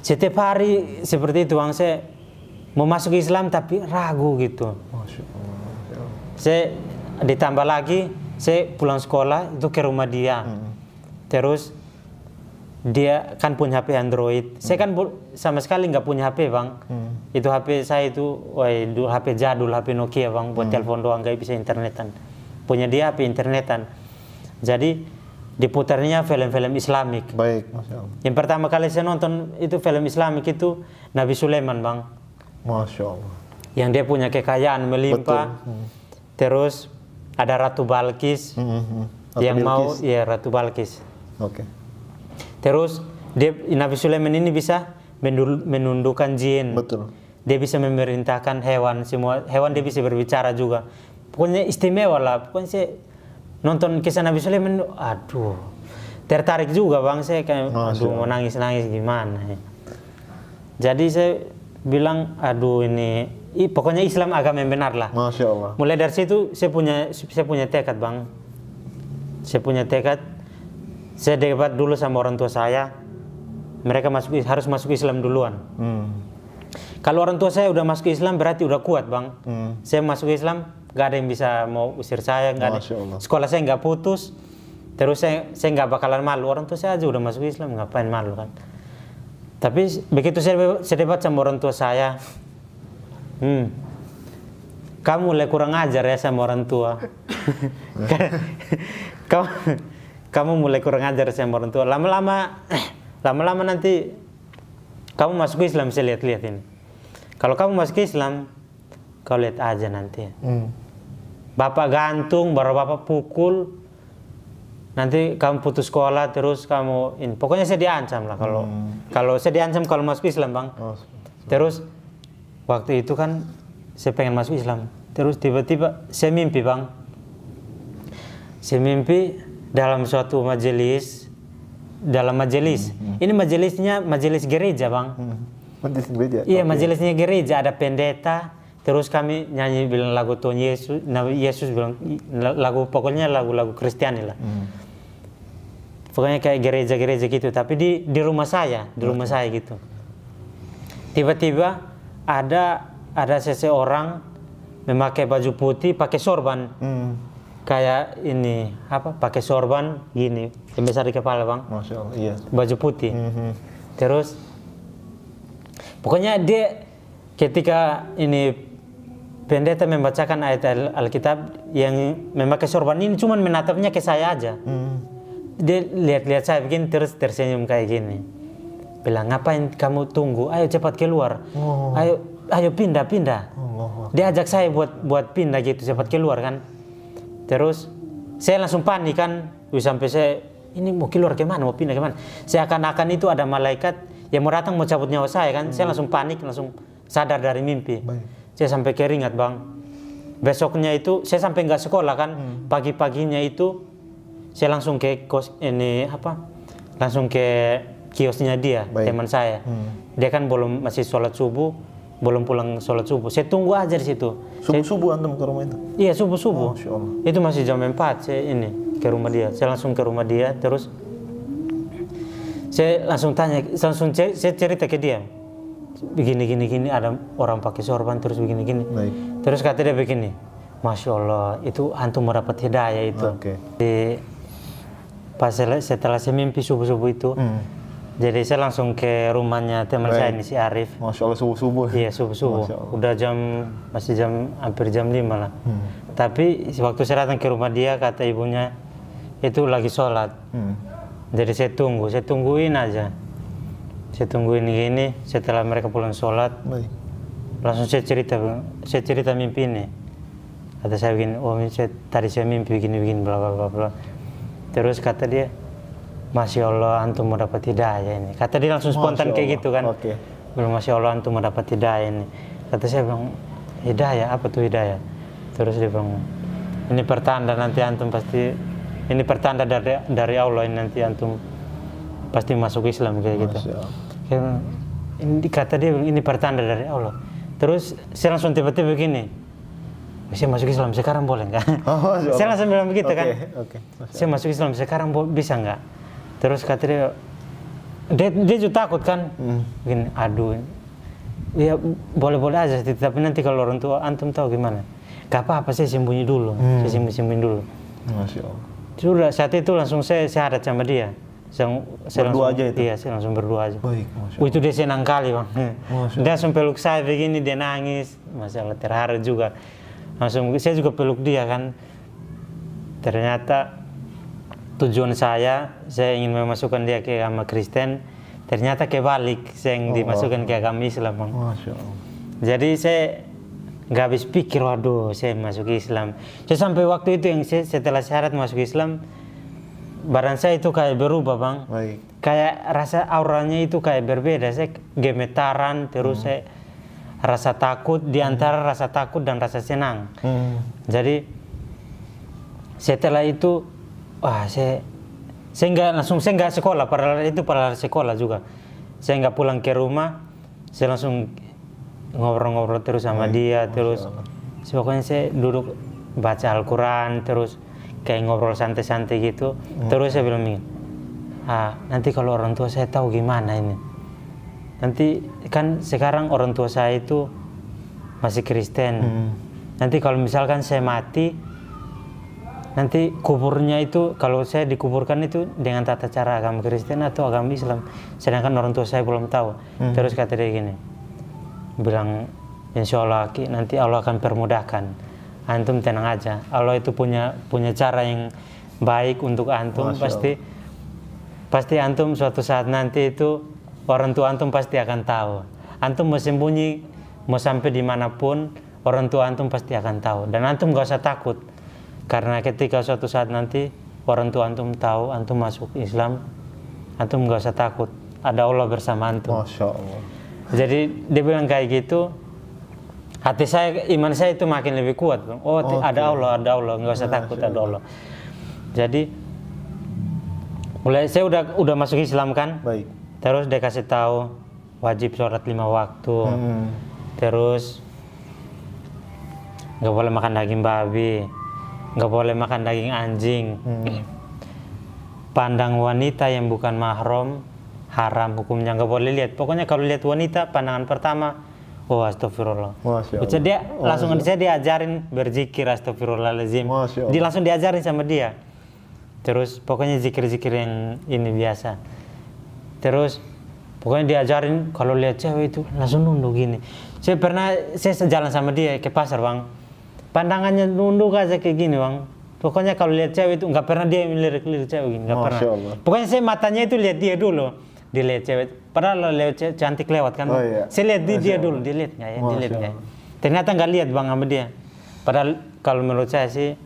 setiap hari seperti itu bang, saya mau masuk Islam tapi ragu gitu. Masya Allah. Saya ditambah lagi, saya pulang sekolah itu ke rumah dia. Terus dia kan punya HP Android. Saya kan sama sekali nggak punya HP bang. Itu HP saya itu, wah itu HP jadul, HP Nokia bang, buat telepon doang, nggak bisa internetan. Punya dia HP internetan. Jadi diputarnya film-film Islamik. Baik, Masya Allah. Yang pertama kali saya nonton itu film Islamik itu Nabi Sulaiman bang. Masya Allah. Yang dia punya kekayaan melimpah. Terus ada Ratu Balkis yang mau, ya Ratu Balkis. Oke. Terus dia, Nabi Sulaiman ini bisa menundukkan jin. Betul. Dia bisa memerintahkan hewan, semua hewan dia bisa berbicara juga. Pokoknya istimewa lah. Pokoknya saya nonton kisah Nabi Sulaiman, aduh, tertarik juga bang. Saya kayak, aduh mau nangis-nangis gimana. Jadi saya bilang, aduh ini, pokoknya Islam agama yang benar lah. Masya Allah. Mulai dari situ saya punya tekad bang. Saya punya tekad. Saya debat dulu sama orang tua saya. Mereka harus masuk Islam duluan. Kalau orang tua saya udah masuk Islam berarti udah kuat bang. Saya masuk Islam, gak ada yang bisa mau usir saya. Gak ada. Sekolah saya nggak putus. Terus saya nggak bakalan malu. Orang tua saya aja udah masuk Islam, ngapain malu kan. Tapi begitu saya debat sama orang tua saya, kamu mulai kurang ajar ya sama orang tua. kamu mulai kurang ajar sama orang tua. Lama-lama nanti kamu masuk Islam, saya lihat-lihat ini. Kalau kamu masuk Islam, kau lihat aja nanti. Bapak gantung, baru bapak pukul. Nanti kamu putus sekolah, terus kamu ini. Pokoknya saya diancam lah kalau saya diancam kalau masuk Islam bang. Terus waktu itu kan saya pengen masuk Islam. Terus tiba-tiba saya mimpi bang. Saya mimpi dalam suatu majelis. Ini majelisnya majelis gereja bang. Majelis gereja? Iya, majelisnya gereja, ada pendeta. Terus kami nyanyi bilang lagu Tuhan Yesus. Nabi Yesus bilang lagu, pokoknya lagu-lagu Kristiani lah. Pokoknya kayak gereja-gereja gitu. Tapi di rumah saya, gitu. Tiba-tiba ada seseorang memakai baju putih, pakai sorban. Kayak ini pakai sorban gini, yang besar di kepala bang. Masya Allah, iya. Baju putih. Terus pokoknya dia ketika ini pendeta membacakan ayat Alkitab yang memakai sorban ini, cuman menatapnya ke saya aja. Dia lihat-lihat saya begini, terus tersenyum kayak gini. Bilang, ngapain kamu tunggu? Ayo cepat keluar. Ayo pindah. Dia ajak saya buat pindah gitu, cepat keluar kan. Terus saya langsung panik kan. Sampai saya, ini mau keluar kemana? Mau pindah kemana? Seakan-akan itu ada malaikat yang mau datang mau cabut nyawa saya kan. Saya langsung panik, langsung sadar dari mimpi. Saya sampai keringat bang. Besoknya itu saya sampai nggak sekolah kan. Pagi-paginya itu saya langsung ke langsung ke kiosnya dia, teman saya. Dia kan masih sholat subuh, belum pulang sholat subuh. Saya tunggu aja di situ. Subuh antum ke rumah itu? Iya, subuh. Itu masih jam 4 saya ini ke rumah dia. Saya langsung ke rumah dia, terus saya langsung tanya, saya cerita ke dia. Begini ada orang pakai sorban terus begini. Terus kata dia begini, Masya Allah, itu antum mendapat hidayah itu. Pas setelah saya mimpi subuh-subuh itu, jadi saya langsung ke rumahnya teman saya ini, si Arif. Masya Allah, subuh-subuh. Iya, subuh-subuh. Udah masih hampir jam 5 lah. Tapi waktu saya datang ke rumah dia, kata ibunya, itu lagi sholat. Jadi saya tungguin aja. Saya tungguin gini, setelah mereka pulang sholat, langsung saya cerita mimpi ini. Kata saya begini, tadi saya mimpi begini, bla bla bla. Terus kata dia, Masya Allah antum mau dapat hidayah ini. Kata dia langsung spontan kayak gitu kan. Belum, Masya Allah antum mau dapat hidayah ini. Kata saya bilang, hidayah? Apa tuh hidayah? Terus dia bilang, ini pertanda nanti antum pasti ini pertanda dari Allah, ini nanti antum pasti masuk Islam kayak gitu. Ini kata dia ini pertanda dari Allah. Terus saya langsung tiba-tiba begini, saya masuk Islam sekarang boleh nggak? Saya langsung bilang begitu kan. Saya masuk Islam sekarang bisa nggak? Terus kata dia juga takut kan. Begini, aduh, ya boleh-boleh aja, tapi nanti kalau orang tua antum tahu gimana? Gak apa-apa, saya sembunyi dulu, saya sembunyi dulu. Masya Allah. Sudah saat itu langsung saya syahadat sama dia. Saya berdua langsung, aja itu? Iya, saya langsung berdua aja. Baik, Masya Allah. Itu dia senang kali bang. Dia langsung peluk saya begini, dia nangis, masalah terharu juga. Langsung saya juga peluk dia kan. Ternyata tujuan saya ingin memasukkan dia ke agama Kristen. Ternyata kebalik, saya yang dimasukkan ke agama Islam bang. Masya Allah. Jadi saya nggak habis pikir, waduh saya masuk Islam. Saya sampai waktu itu yang setelah syarat masuk Islam, badan saya itu kayak berubah bang. Baik. Kayak rasa auranya itu kayak berbeda. Saya gemetaran, terus saya rasa takut, di antara rasa takut dan rasa senang. Jadi setelah itu, wah saya nggak sekolah, padahal sekolah juga. Saya nggak pulang ke rumah, saya langsung ngobrol-ngobrol terus sama dia, terus pokoknya saya duduk baca Al-Quran, terus kayak ngobrol santai-santai gitu. Terus saya bilang begini, nanti kalau orang tua saya tahu gimana ini, nanti kan sekarang orang tua saya itu masih Kristen, nanti kalau misalkan saya mati, nanti kuburnya itu kalau saya dikuburkan itu dengan tata cara agama Kristen atau agama Islam, sedangkan orang tua saya belum tahu. Terus kata dia gini, bilang insya Allah nanti Allah akan permudahkan, antum tenang aja, Allah itu punya cara yang baik untuk antum. Pasti antum suatu saat nanti itu orang tua antum pasti akan tahu. Antum mau sembunyi, mau sampai dimanapun, orang tua antum pasti akan tahu. Dan antum gak usah takut, karena ketika suatu saat nanti orang tua antum tahu antum masuk Islam, antum gak usah takut, ada Allah bersama antum. Masya Allah. Jadi dia bilang kayak gitu, hati saya, iman saya itu makin lebih kuat. Ada Allah, nggak usah takut, ada Allah. Jadi mulai saya udah masuk Islam kan. Baik. Terus dia kasih tahu wajib sholat 5 waktu. Terus nggak boleh makan daging babi, nggak boleh makan daging anjing. Pandang wanita yang bukan mahram haram hukumnya, nggak boleh lihat. Pokoknya kalau lihat wanita pandangan pertama, astagfirullah. Jadi dia langsung saya diajarin berzikir astagfirullahaladzim. Dia langsung diajarin sama dia. Terus pokoknya zikir-zikir yang ini biasa. Terus pokoknya diajarin kalau lihat cewek itu langsung nunduk gini. Saya sejalan sama dia ke pasar bang, pandangannya nunduk aja kayak gini bang. Pokoknya kalau lihat cewek itu nggak pernah dia melirik-lirik cewek gini, nggak pernah. Pokoknya saya matanya itu lihat dia dulu. Dilihat cewek, padahal lewat cewek cantik lewat kan. Saya lihat dia dulu, dilihat nggak ya, dilihat nggak ya. Ternyata nggak lihat bang sama dia. Padahal kalau menurut saya sih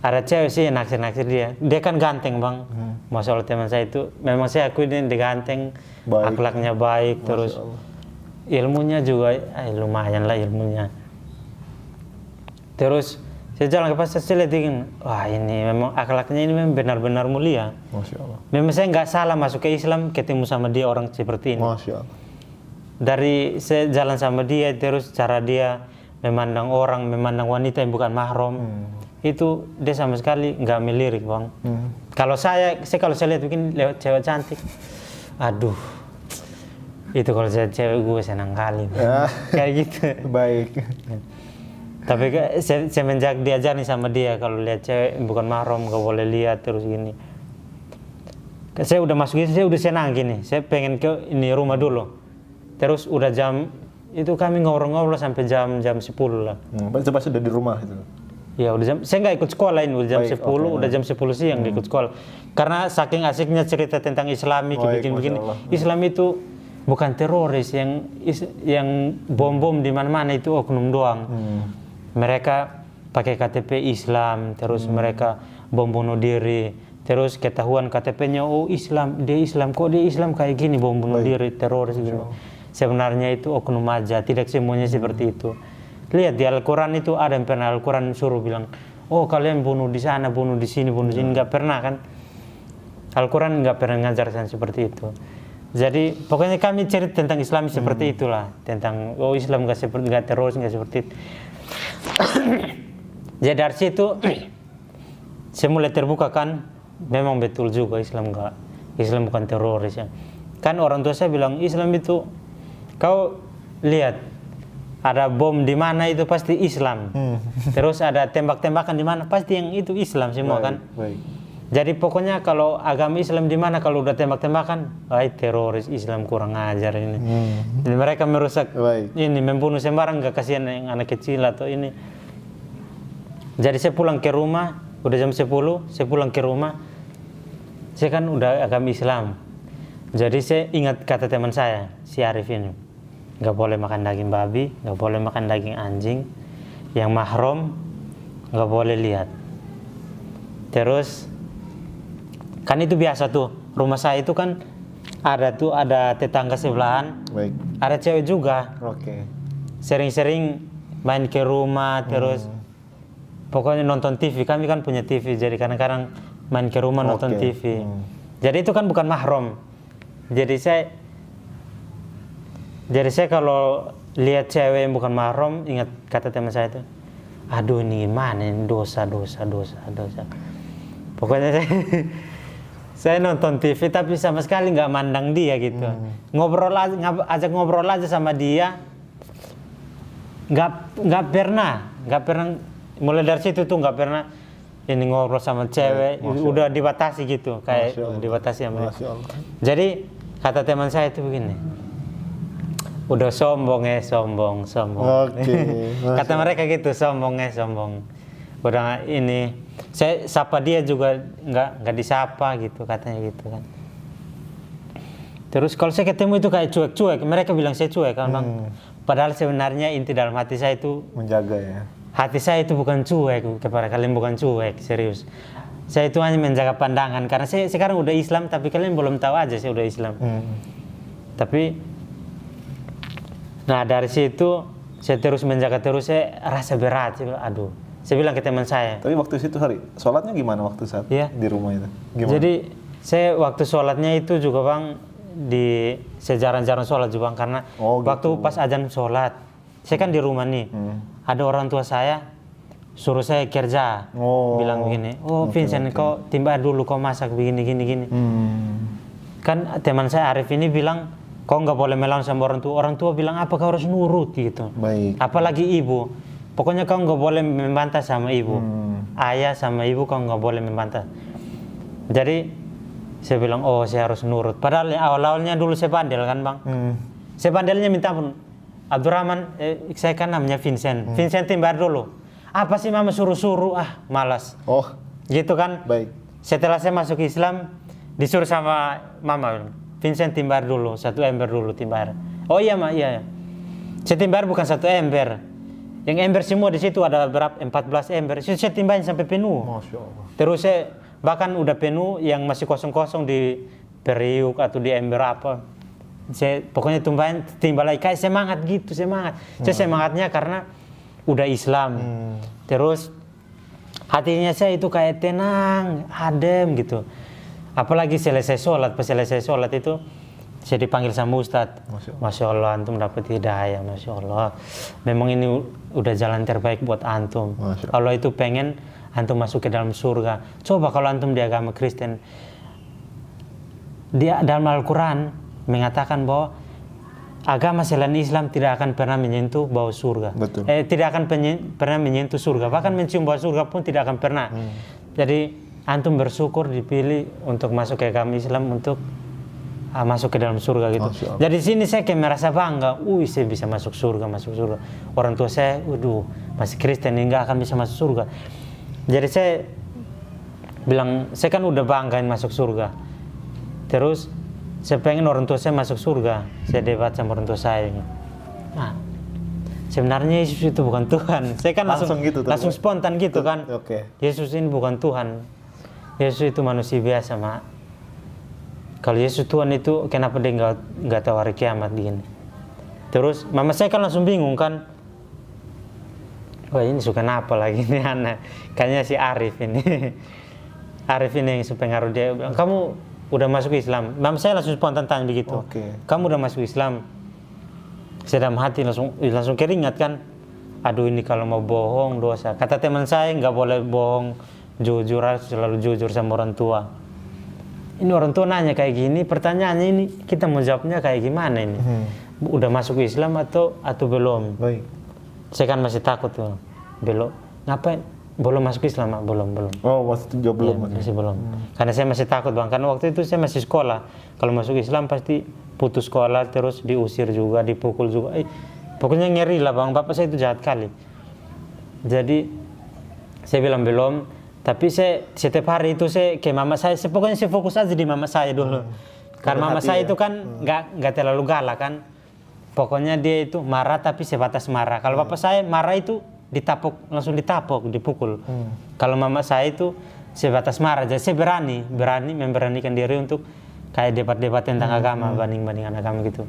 ada cewek sih naksir dia. Dia kan ganteng bang. Masya Allah, teman saya itu memang saya akui dia ganteng, akhlaknya baik, terus ilmunya juga lumayan lah ilmunya. Terus saya jalan ke pasar, saya lihat wah ini memang akhlaknya ini memang benar-benar mulia. Masya Allah. Memang saya nggak salah masuk ke Islam ketemu sama dia orang seperti ini. Masya Allah. Dari saya jalan sama dia, terus cara dia memandang orang, memandang wanita yang bukan mahram, itu dia sama sekali nggak melirik bang. Kalau saya kalau saya lihat mungkin lewat cewek cantik, aduh, itu kalau saya cewek gue senang kali, kayak gitu. Baik. Tapi semenjak diajarin sama dia kalau lihat cewek bukan mahram gak boleh lihat terus gini. Saya udah masuk ini, saya udah senang gini. Saya pengen ke ini rumah dulu. Terus udah jam itu kami ngobrol-ngobrol sampai jam 10 lah. Itu pasti udah di rumah itu. Ya udah jam, saya nggak ikut sekolah ini udah jam 10, udah jam 10 siang ikut sekolah. Karena saking asiknya cerita tentang Islami, begini-begini. Islam itu bukan teroris yang bom-bom di mana-mana, itu oknum doang. Mereka pakai KTP Islam, terus mereka bom bunuh diri, terus ketahuan KTP-nya Islam, dia Islam, kok dia Islam kayak gini, bom bunuh diri, teroris gitu. Sebenarnya itu oknum aja, tidak semuanya seperti itu. Lihat di Al-Quran itu ada yang pernah Al-Quran suruh bilang, oh kalian bunuh di sana, bunuh di sini, bunuh di sini. Nggak pernah kan. Al-Quran nggak pernah ngajarkan seperti itu. Jadi pokoknya kami cerita tentang Islam seperti itulah. Tentang Islam nggak teroris, nggak seperti itu. Jadi dari situ saya mulai terbuka kan, memang betul juga Islam bukan teroris ya. Kan orang tua saya bilang Islam itu, kau lihat ada bom di mana itu pasti Islam. Terus ada tembak-tembakan di mana pasti yang itu Islam semua kan. Jadi pokoknya kalau agama Islam di mana kalau udah tembak-tembakan, teroris Islam kurang ajar ini. Jadi mereka merusak ini, membunuh sembarang, gak kasihan yang anak kecil atau ini. Jadi saya pulang ke rumah, udah jam 10, saya pulang ke rumah, saya kan udah agama Islam. Jadi saya ingat kata teman saya, si Arif ini. Nggak boleh makan daging babi, nggak boleh makan daging anjing, yang mahram nggak boleh lihat. Terus kan itu biasa tuh, rumah saya itu kan ada tetangga sebelahan, ada cewek juga. Sering-sering main ke rumah, terus pokoknya nonton TV. Kami kan punya TV, jadi kadang-kadang main ke rumah nonton TV. Jadi itu kan bukan mahram. Jadi saya kalau lihat cewek yang bukan mahram, ingat kata teman saya itu, aduh ini gimana ini, dosa. Pokoknya saya nonton TV tapi sama sekali nggak mandang dia gitu. Ajak ngobrol aja sama dia, nggak pernah. Mulai dari situ tuh nggak pernah ini ngobrol sama cewek, udah dibatasi gitu, kayak dibatasi sama dia. Jadi kata teman saya itu begini, udah sombong. Kata mereka gitu, sombong. Udah ini, saya sapa dia juga nggak disapa gitu, katanya gitu kan. Terus kalau saya ketemu itu kayak cuek, mereka bilang saya cuek kan bang. Padahal sebenarnya inti dalam hati saya itu menjaga ya. Hati saya itu bukan cuek kepada kalian, bukan cuek, serius. Saya itu hanya menjaga pandangan karena saya sekarang udah Islam, tapi kalian belum tahu aja saya udah Islam. Tapi nah dari situ saya terus menjaga, terus saya rasa berat. Aduh, saya bilang ke teman saya. Tapi waktu itu sholatnya gimana waktu saat di rumah itu? Gimana? Jadi saya waktu sholatnya itu juga bang, saya jarang-jarang sholat juga bang, karena waktu pas azan sholat, saya kan di rumah nih, ada orang tua saya suruh saya kerja, bilang begini, Vincent kau timba dulu, kau masak begini. Kan teman saya Arif ini bilang, kau nggak boleh melawan sama orang tua bilang apa kau harus nurut gitu. Apalagi ibu, pokoknya kau nggak boleh membantah sama ibu, ayah sama ibu kau nggak boleh membantah. Jadi saya bilang saya harus nurut, padahal awal-awalnya dulu saya bandel kan bang. Saya bandelnya minta pun, Abdurrahman, saya kan namanya Vincent. Vincent timbar dulu. Apa sih mama suruh-suruh? Malas. Gitu kan. Setelah saya masuk Islam, disuruh sama mama, Vincent timbar dulu, 1 ember dulu timbar. Oh iya mak, iya. Saya timbar bukan 1 ember. Yang ember semua di situ ada berapa? 14 ember. Saya timbahin sampai penuh. Masya Allah. Terus saya bahkan udah penuh, yang masih kosong-kosong di periuk atau di ember apa. Saya pokoknya timbal lagi, kayak semangat gitu, semangat. Saya semangatnya karena udah Islam. Terus hatinya saya itu kayak tenang, adem gitu. Apalagi selesai sholat itu saya dipanggil sama Ustadz. Masya Allah, antum dapat hidayah, Masya Allah. Memang ini udah jalan terbaik buat antum. Kalau itu pengen antum masuk ke dalam surga. Coba kalau antum di agama Kristen, dia dalam Al-Quran mengatakan bahwa agama selain Islam tidak akan pernah menyentuh bau surga. Tidak akan pernah menyentuh surga. Bahkan mencium bau surga pun tidak akan pernah. Jadi antum bersyukur dipilih untuk masuk ke agama Islam, untuk masuk ke dalam surga gitu. Jadi sini saya kayak merasa bangga. Saya bisa masuk surga. Orang tua saya, masih Kristen, nggak akan bisa masuk surga. Jadi saya bilang, saya kan udah banggain masuk surga. Terus saya pengen orang tua saya masuk surga. Saya debat sama orang tua saya. Sebenarnya Yesus itu bukan Tuhan. Saya kan langsung spontan gitu kan. Yesus ini bukan Tuhan. Yesus itu manusia biasa, Mak. Kalau Yesus Tuhan itu, kenapa dia nggak tahu hari kiamat gini? Terus mama saya kan langsung bingung kan. wah ini suka apa lagi nih anak, kayaknya si Arif ini. Arif ini yang pengaruh, dia bilang, kamu udah masuk Islam. Mama saya langsung spontan tanya begitu. Kamu udah masuk Islam? Saya dalam hati langsung keringat kan. Aduh ini kalau mau bohong dosa. Kata teman saya nggak boleh bohong, jujur harus selalu jujur sama orang tua. Ini orang tua nanya kayak gini, pertanyaannya ini kita mau jawabnya kayak gimana ini? Udah masuk Islam atau belum? Baik. Saya kan masih takut tuh, belum. Ngapain? Belum masuk Islam, belum. Oh, waktu itu jawab belum. Ya, masih belum. Karena saya masih takut bang, karena waktu itu saya masih sekolah. Kalau masuk Islam pasti putus sekolah, terus diusir juga, dipukul juga. Pokoknya ngeri lah bang, bapak saya itu jahat kali. Jadi saya bilang belum, tapi saya setiap hari itu saya ke mama saya, pokoknya saya fokus aja di mama saya dulu. Karena mama saya itu kan nggak terlalu galak kan. Pokoknya dia itu marah tapi sebatas marah. Kalau bapak saya marah itu ditapuk, langsung ditapuk, dipukul. Kalau mama saya itu sebatas marah, jadi saya memberanikan diri untuk kayak debat-debat tentang agama, banding-bandingan agama gitu.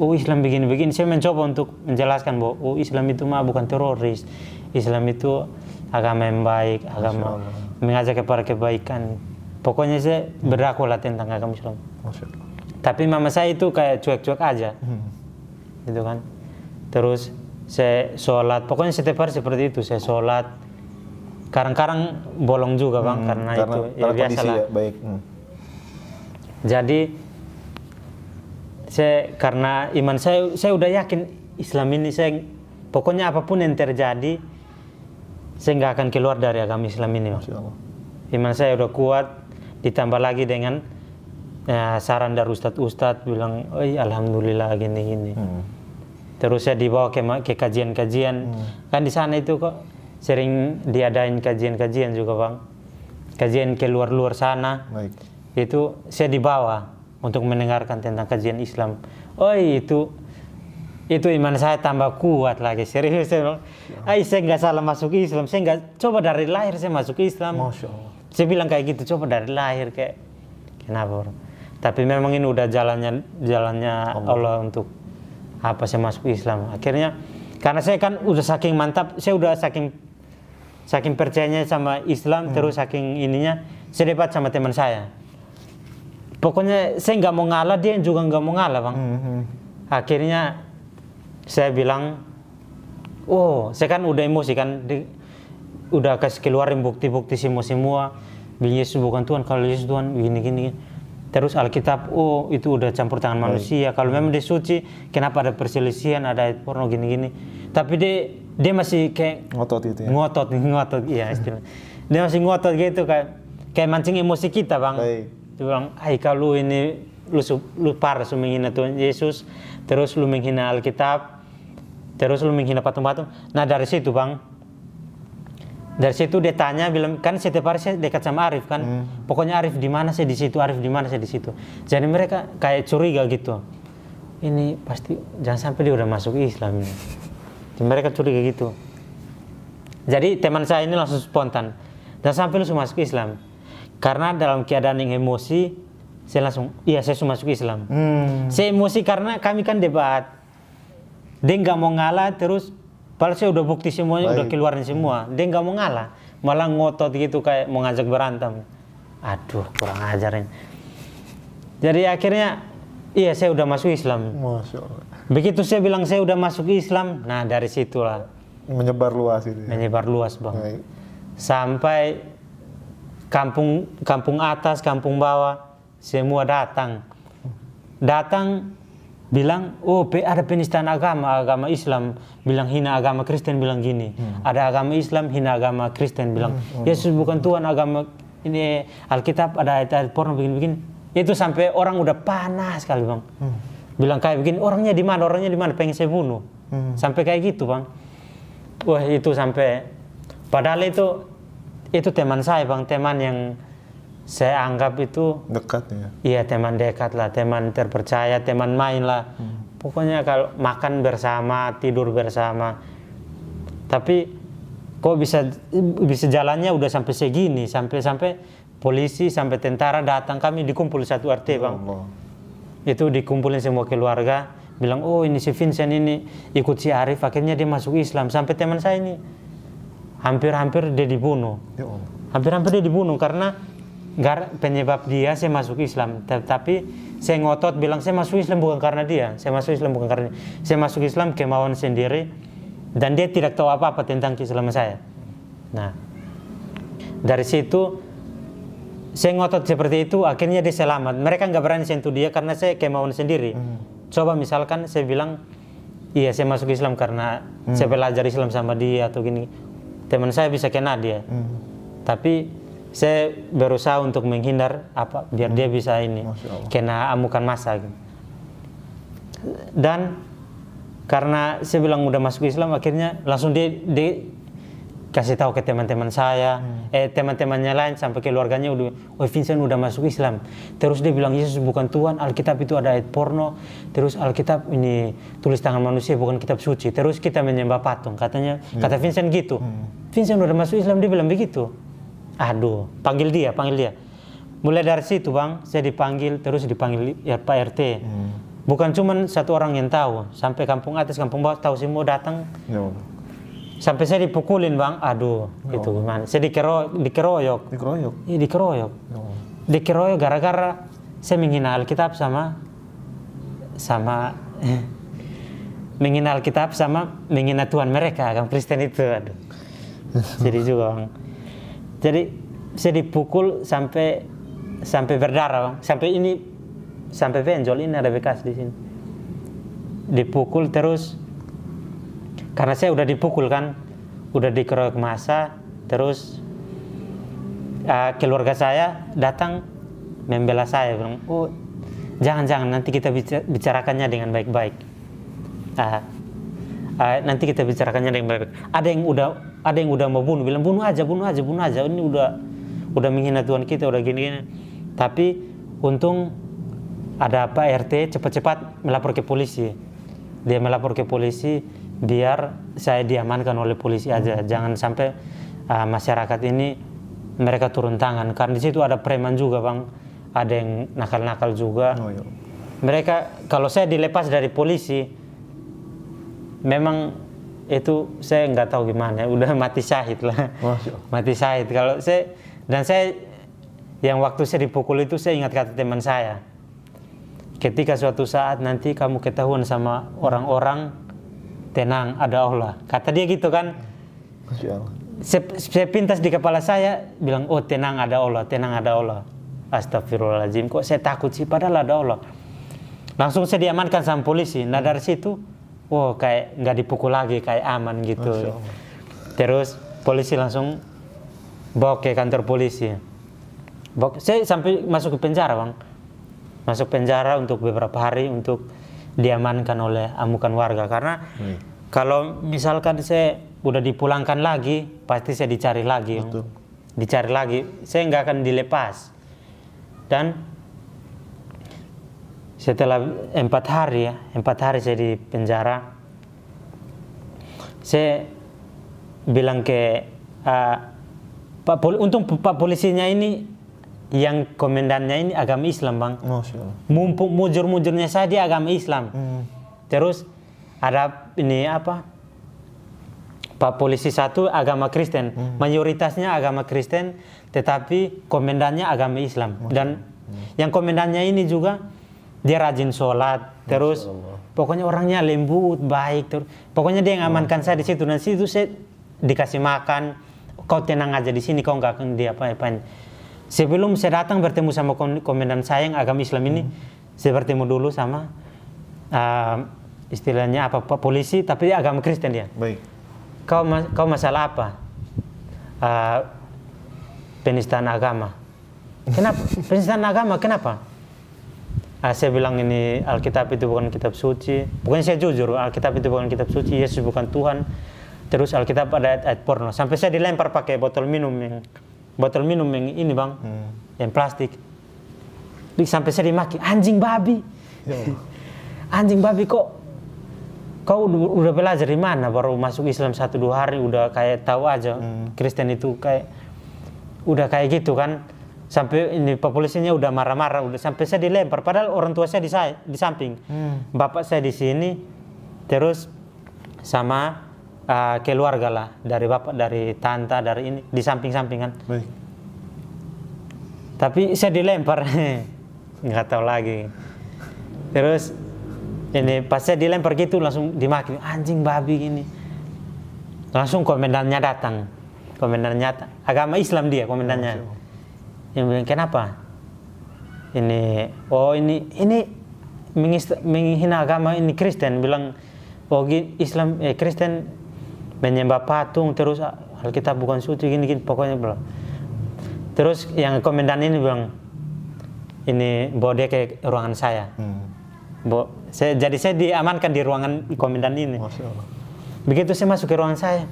Oh Islam begini-begini, saya mencoba untuk menjelaskan bahwa oh Islam itu mah bukan teroris, Islam itu agama yang baik, agama mengajak kepada kebaikan. Pokoknya saya berdakwah tentang agama Islam. Tapi mama saya itu kayak cuek-cuek aja, gitu kan. Terus saya sholat, pokoknya setiap hari seperti itu, saya sholat. Kadang-kadang bolong juga bang, karena itu ya biasalah. Ya, baik. Jadi karena iman saya udah yakin Islam ini, pokoknya apapun yang terjadi, saya nggak akan keluar dari agama Islam ini. Iman saya udah kuat, ditambah lagi dengan saran dari ustadz bilang, oh alhamdulillah gini. Terus saya dibawa ke kajian-kajian. Kan di sana itu kok sering diadain kajian-kajian juga bang. Kajian ke luar sana. Baik. Itu saya dibawa untuk mendengarkan tentang kajian Islam. Oh itu iman saya tambah kuat lagi. Serius saya bilang, saya nggak salah masuk Islam. Saya nggak, coba dari lahir saya masuk Islam. Masya Allah. Saya bilang kayak gitu, coba dari lahir kayak kenapa bro? Tapi memang ini udah jalannya Allah untuk apa saya masuk Islam. Akhirnya karena saya kan udah saking mantap, saya udah saking percayanya sama Islam, terus saking ininya, saya debat sama teman saya. Pokoknya saya nggak mau ngalah, dia juga nggak mau ngalah bang. Akhirnya saya bilang, oh saya kan udah emosi kan, udah kasih keluarin bukti-bukti semua. Yesus bukan Tuhan, kalau Yesus Tuhan gini. Terus Alkitab, oh itu udah campur tangan manusia. Kalau memang dia suci, kenapa ada perselisihan, ada porno gini. Tapi dia masih kayak ngotot gitu ya. Ngotot iya istilah. Dia masih ngotot gitu kayak mancing emosi kita bang. Dia bilang, kalau ini lu parah menghina Tuhan Yesus, terus lu menghina Alkitab, terus lu menghina patung-patung. Nah dari situ bang. Dari situ dia tanya, bilang kan setiap hari saya dekat sama Arif kan, pokoknya Arif di mana saya di situ, Arif di mana saya di situ. Jadi mereka kayak curiga gitu, ini pasti jangan sampai dia udah masuk Islam ini. Jadi mereka curiga gitu. Jadi teman saya ini langsung spontan, jangan sampai lu masuk Islam. Karena dalam keadaan yang emosi, saya langsung, iya saya masuk Islam. Saya emosi karena kami kan debat, dia nggak mau ngalah terus. Padahal saya udah bukti semuanya, udah keluarin semua. Dia nggak mau ngalah, malah ngotot gitu kayak mau ngajak berantem. Aduh, kurang ajarin. Jadi akhirnya, iya saya udah masuk Islam. Masya Allah. Begitu saya bilang saya udah masuk Islam, nah dari situlah. Menyebar luas itu ya? Menyebar luas bang. Baik. Sampai kampung atas, kampung bawah, semua datang. Bilang, oh ada penistaan agama Islam, bilang hina agama Kristen, bilang gini. Ada agama Islam hina agama Kristen, bilang Yesus bukan Tuhan, agama ini Alkitab ada ayat-ayat porno begini. Itu sampai orang udah panas sekali bang. Bilang kayak begini, orangnya di mana, pengen saya bunuh. Sampai kayak gitu bang. Wah itu sampai, padahal itu teman saya bang, teman yang saya anggap itu dekat ya. Iya teman dekat lah, teman terpercaya, teman main lah. Pokoknya kalau makan bersama, tidur bersama. Tapi kok bisa jalannya udah sampai segini, sampai polisi, sampai tentara datang, kami dikumpul satu RT bang. Itu dikumpulin semua keluarga, bilang, oh ini si Vincent ini ikut si Arif, akhirnya dia masuk Islam. Sampai teman saya ini hampir-hampir dia dibunuh. Ya Allah. Hampir-hampir dia dibunuh karena penyebab dia saya masuk Islam. Tapi saya ngotot bilang saya masuk Islam bukan karena dia. Saya masuk Islam bukan karena dia. Saya masuk Islam kemauan sendiri dan dia tidak tahu apa-apa tentang keislaman saya. Nah, dari situ saya ngotot seperti itu, akhirnya dia selamat. Mereka nggak berani sentuh dia karena saya kemauan sendiri. Coba misalkan saya bilang, iya saya masuk Islam karena saya belajar Islam sama dia atau gini, teman saya bisa kena dia. Tapi saya berusaha untuk menghindar apa biar dia bisa ini kena amukan massa. Dan karena saya bilang udah masuk Islam, akhirnya langsung dia kasih tahu ke teman-teman saya, teman-temannya lain sampai keluarganya udah, oh Vincent udah masuk Islam. Terus dia bilang Yesus bukan Tuhan, Alkitab itu ada ayat porno, terus Alkitab ini tulis tangan manusia bukan kitab suci. Terus kita menyembah patung, katanya, kata Vincent gitu. Vincent udah masuk Islam, dia bilang begitu. Aduh, panggil dia. Mulai dari situ bang, saya dipanggil, terus dipanggil ya, Pak RT. Bukan cuma satu orang yang tahu, sampai kampung atas, kampung bawah tahu semua datang. Sampai saya dipukulin bang, aduh, itu gimana? Saya dikeroyok. Iya dikeroyok. Dikeroyok gara-gara saya menghina Alkitab sama menghina Alkitab sama menghina Tuhan mereka, agama Kristen itu, aduh. Jadi juga bang. Jadi saya dipukul sampai berdarah bang, sampai benjol ini ada bekas di sini. Dipukul terus. Karena saya udah dipukul kan, udah dikeroyok massa, terus keluarga saya datang membela saya, bilang, oh jangan nanti kita bicarakannya dengan baik-baik. Nanti kita bicarakannya dengan baik-baik. Ada yang udah mau bunuh, bilang bunuh aja. Ini udah menghina Tuhan kita, udah gini. Tapi untung ada Pak RT cepat-cepat melapor ke polisi. Dia melapor ke polisi. Biar saya diamankan oleh polisi aja, jangan sampai masyarakat ini mereka turun tangan. Karena di situ ada preman juga bang, ada yang nakal-nakal juga. Mereka kalau saya dilepas dari polisi, memang itu saya nggak tahu gimana, udah mati syahid lah. Mati syahid. Kalau saya yang waktu saya dipukul itu saya ingat kata teman saya, ketika suatu saat nanti kamu ketahuan sama orang-orang, tenang, ada Allah. Kata dia gitu kan. Saya pintas di kepala saya bilang, oh tenang ada Allah. Astagfirullahaladzim, kok saya takut sih, padahal ada Allah. Langsung saya diamankan sama polisi. Nah dari situ, kayak nggak dipukul lagi, kayak aman gitu. Terus polisi langsung bawa ke kantor polisi. Saya sampai masuk ke penjara bang. Masuk penjara untuk beberapa hari untuk diamankan oleh amukan warga, karena kalau misalkan saya udah dipulangkan lagi pasti saya dicari lagi. Saya nggak akan dilepas. Dan setelah 4 hari saya di penjara, saya bilang ke untung Pak polisinya ini yang komandannya ini agama Islam bang. Mumpung mujur-mujurnya saya dia agama Islam. Terus ada ini apa, Pak polisi satu agama Kristen, mayoritasnya agama Kristen, tetapi komandannya agama Islam. Dan yang komandannya ini juga dia rajin sholat, terus pokoknya orangnya lembut, baik, terus pokoknya dia yang amankan saya di situ. Dan situ saya dikasih makan, kau tenang aja di sini, kau nggak akan diapa-apain. Sebelum saya datang bertemu sama komandan saya yang agama Islam ini, saya bertemu dulu sama istilahnya apa, polisi tapi agama Kristen dia. Baik. Kau masalah apa? Penistaan agama. Kenapa? Penistaan agama kenapa? Saya bilang ini Alkitab itu bukan kitab suci. Pokoknya saya jujur, Alkitab itu bukan kitab suci, Yesus bukan Tuhan. Terus Alkitab ada ayat porno. Sampai saya dilempar pakai botol minum yang ini bang, yang plastik. Sampai saya dimaki, anjing babi. Anjing babi, kau udah belajar di mana? Baru masuk Islam 1-2 hari udah kayak tahu aja Kristen itu kayak udah kayak gitu kan. Sampai ini Pak polisinya udah marah-marah, udah sampai saya dilempar. Padahal orang tua saya di samping, bapak saya di sini, terus sama keluarga lah, dari bapak, dari tante, dari ini di samping-sampingan. Baik. Tapi saya dilempar, nggak tahu lagi. Terus ini pas saya dilempar gitu langsung dimaki, anjing babi gini. Langsung komandannya datang, agama Islam dia komandannya. Yang bilang kenapa? Ini menghina agama ini Kristen, bilang Islam Kristen menyembah patung terus Alkitab bukan suci gini pokoknya bilang. Terus yang komandan ini bilang ini bawa dia ke ruangan saya. Jadi saya diamankan di ruangan komandan ini. Masya Allah. Begitu saya masuk ke ruangan saya,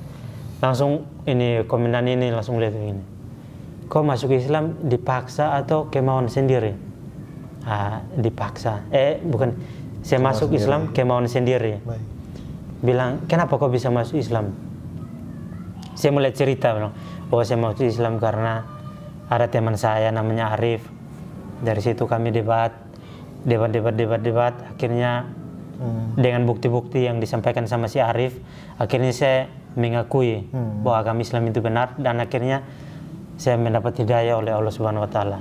langsung ini komandan ini langsung lihat begini. Kau masuk Islam dipaksa atau kemauan sendiri? Dipaksa. Bukan. Saya masuk sendiri. Islam kemauan sendiri. Baik. Bilang, kenapa kau bisa masuk Islam? Saya mulai cerita, bilang, saya masuk Islam karena ada teman saya namanya Arif. Dari situ kami debat. Akhirnya dengan bukti-bukti yang disampaikan sama si Arif, akhirnya saya mengakui bahwa agama Islam itu benar, dan akhirnya saya mendapat hidayah oleh Allah Subhanahu wa taala.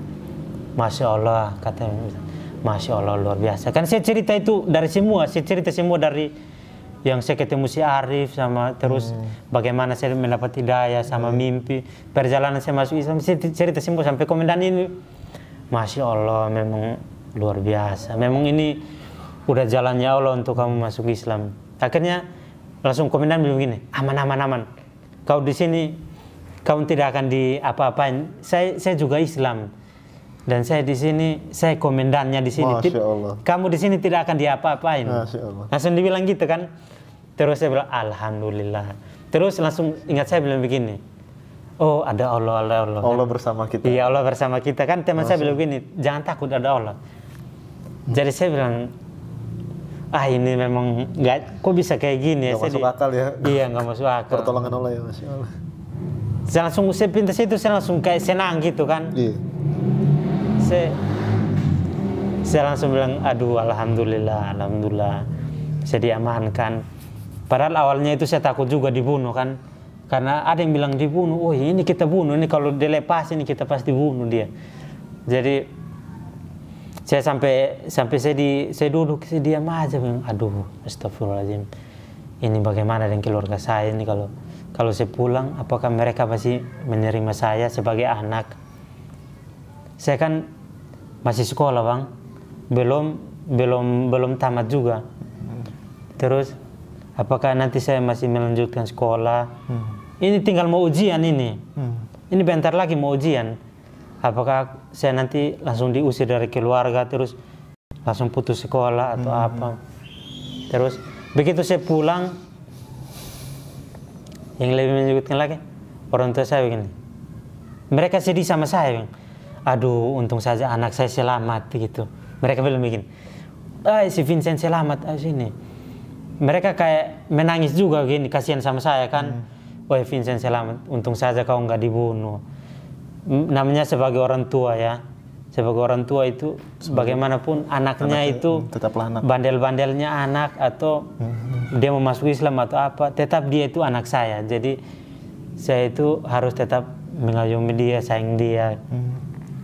Masya Allah, katanya. Masya Allah, luar biasa. Kan saya cerita itu dari semua, dari yang saya ketemu si Arif sama terus bagaimana saya mendapat hidayah sama mimpi, perjalanan saya masuk Islam, saya cerita semua sampai komandan ini. Masya Allah, memang luar biasa. Memang ini udah jalannya Allah untuk kamu masuk Islam. Akhirnya langsung komandan bilang begini, aman. Kau di sini kamu tidak akan diapa-apain. Saya juga Islam, dan saya di sini, saya komandannya di sini. Kamu di sini tidak akan diapa-apain. Langsung dibilang gitu kan. Terus saya bilang alhamdulillah. Terus langsung ingat saya bilang begini. Oh ada Allah. Allah bersama kita. Iya, Allah bersama kita kan. Teman saya bilang begini, jangan takut ada Allah. Jadi saya bilang, ini memang nggak, kok bisa kayak gini ya? Nggak masuk akal ya. Iya, nggak masuk akal. Pertolongan Allah ya, Masya Allah. Saya pintas itu saya langsung kayak senang gitu kan. Iya. Saya langsung bilang, aduh alhamdulillah, saya diamankan. Padahal awalnya itu saya takut juga dibunuh kan, karena ada yang bilang dibunuh. Ini kita bunuh, ini kalau dilepas ini kita pasti bunuh dia. Jadi saya sampai saya duduk, saya diam aja, bilang, aduh astagfirullahaladzim. Ini bagaimana dengan keluarga saya ini kalau saya pulang, apakah mereka masih menerima saya sebagai anak? Saya kan masih sekolah bang, belum tamat juga. Terus apakah nanti saya masih melanjutkan sekolah? Ini tinggal mau ujian ini. Ini bentar lagi mau ujian. Apakah saya nanti langsung diusir dari keluarga, terus langsung putus sekolah atau apa? Terus begitu saya pulang, yang lebih menyebutkan lagi, orang tua saya begini, mereka sedih sama saya, aduh untung saja anak saya selamat gitu. Mereka bilang begini, si Vincent selamat sini. Mereka kayak menangis juga gini, kasihan sama saya kan. Vincent selamat, untung saja kau nggak dibunuh. Namanya sebagai orang tua ya, sebagai orang tua itu bagaimanapun anaknya itu tetaplah anak. Bandel-bandelnya anak atau dia mau masuk Islam atau apa, tetap dia itu anak saya. Jadi saya itu harus tetap mengayomi dia, sayang dia.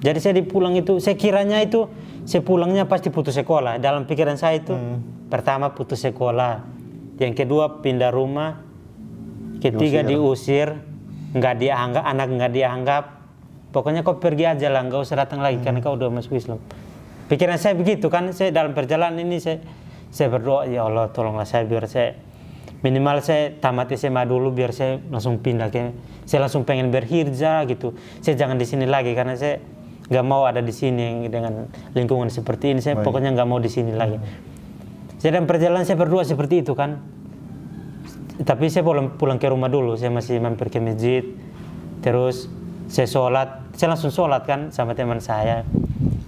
Jadi saya dipulang itu, saya kiranya itu saya pulangnya pasti putus sekolah. Dalam pikiran saya itu pertama putus sekolah, yang kedua pindah rumah, ketiga diusir, nggak dianggap, anak nggak dianggap. Pokoknya kau pergi aja lah, nggak usah datang lagi karena kau udah masuk Islam. Pikiran saya begitu kan. Saya dalam perjalanan ini saya berdoa, ya Allah tolonglah saya biar saya minimal saya tamat SMA dulu, biar saya langsung pindah saya langsung pengen berhijrah gitu. Saya jangan di sini lagi karena saya nggak mau ada di sini dengan lingkungan seperti ini. Saya pokoknya nggak mau di sini lagi. Saya dalam perjalanan saya berdoa seperti itu kan. Tapi saya pulang ke rumah dulu. Saya masih mampir ke masjid. Terus saya sholat. Saya langsung sholat kan sama teman saya.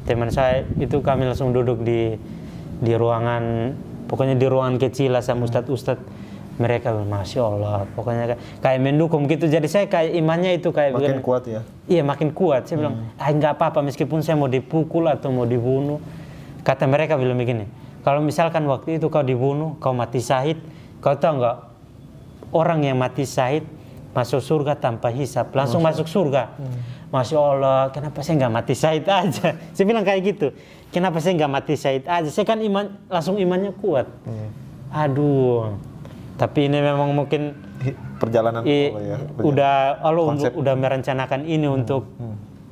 Teman saya itu kami langsung duduk di ruangan, pokoknya di ruangan kecil lah sama ustadz Mereka bilang, Masya Allah, pokoknya kayak mendukung gitu. Jadi saya kayak imannya itu kayak makin kuat ya. Iya, makin kuat. Saya bilang, nggak apa-apa meskipun saya mau dipukul atau mau dibunuh. Kata mereka bilang begini, kalau misalkan waktu itu kau dibunuh, kau mati syahid, kau tahu nggak, orang yang mati syahid masuk surga tanpa hisab, langsung masuk surga. Masya Allah, kenapa saya nggak mati syahid aja? Saya bilang kayak gitu, kenapa saya nggak mati syahid aja? Saya kan langsung imannya kuat. Aduh, tapi ini memang mungkin perjalanan Allah ya. Allah udah merencanakan ini untuk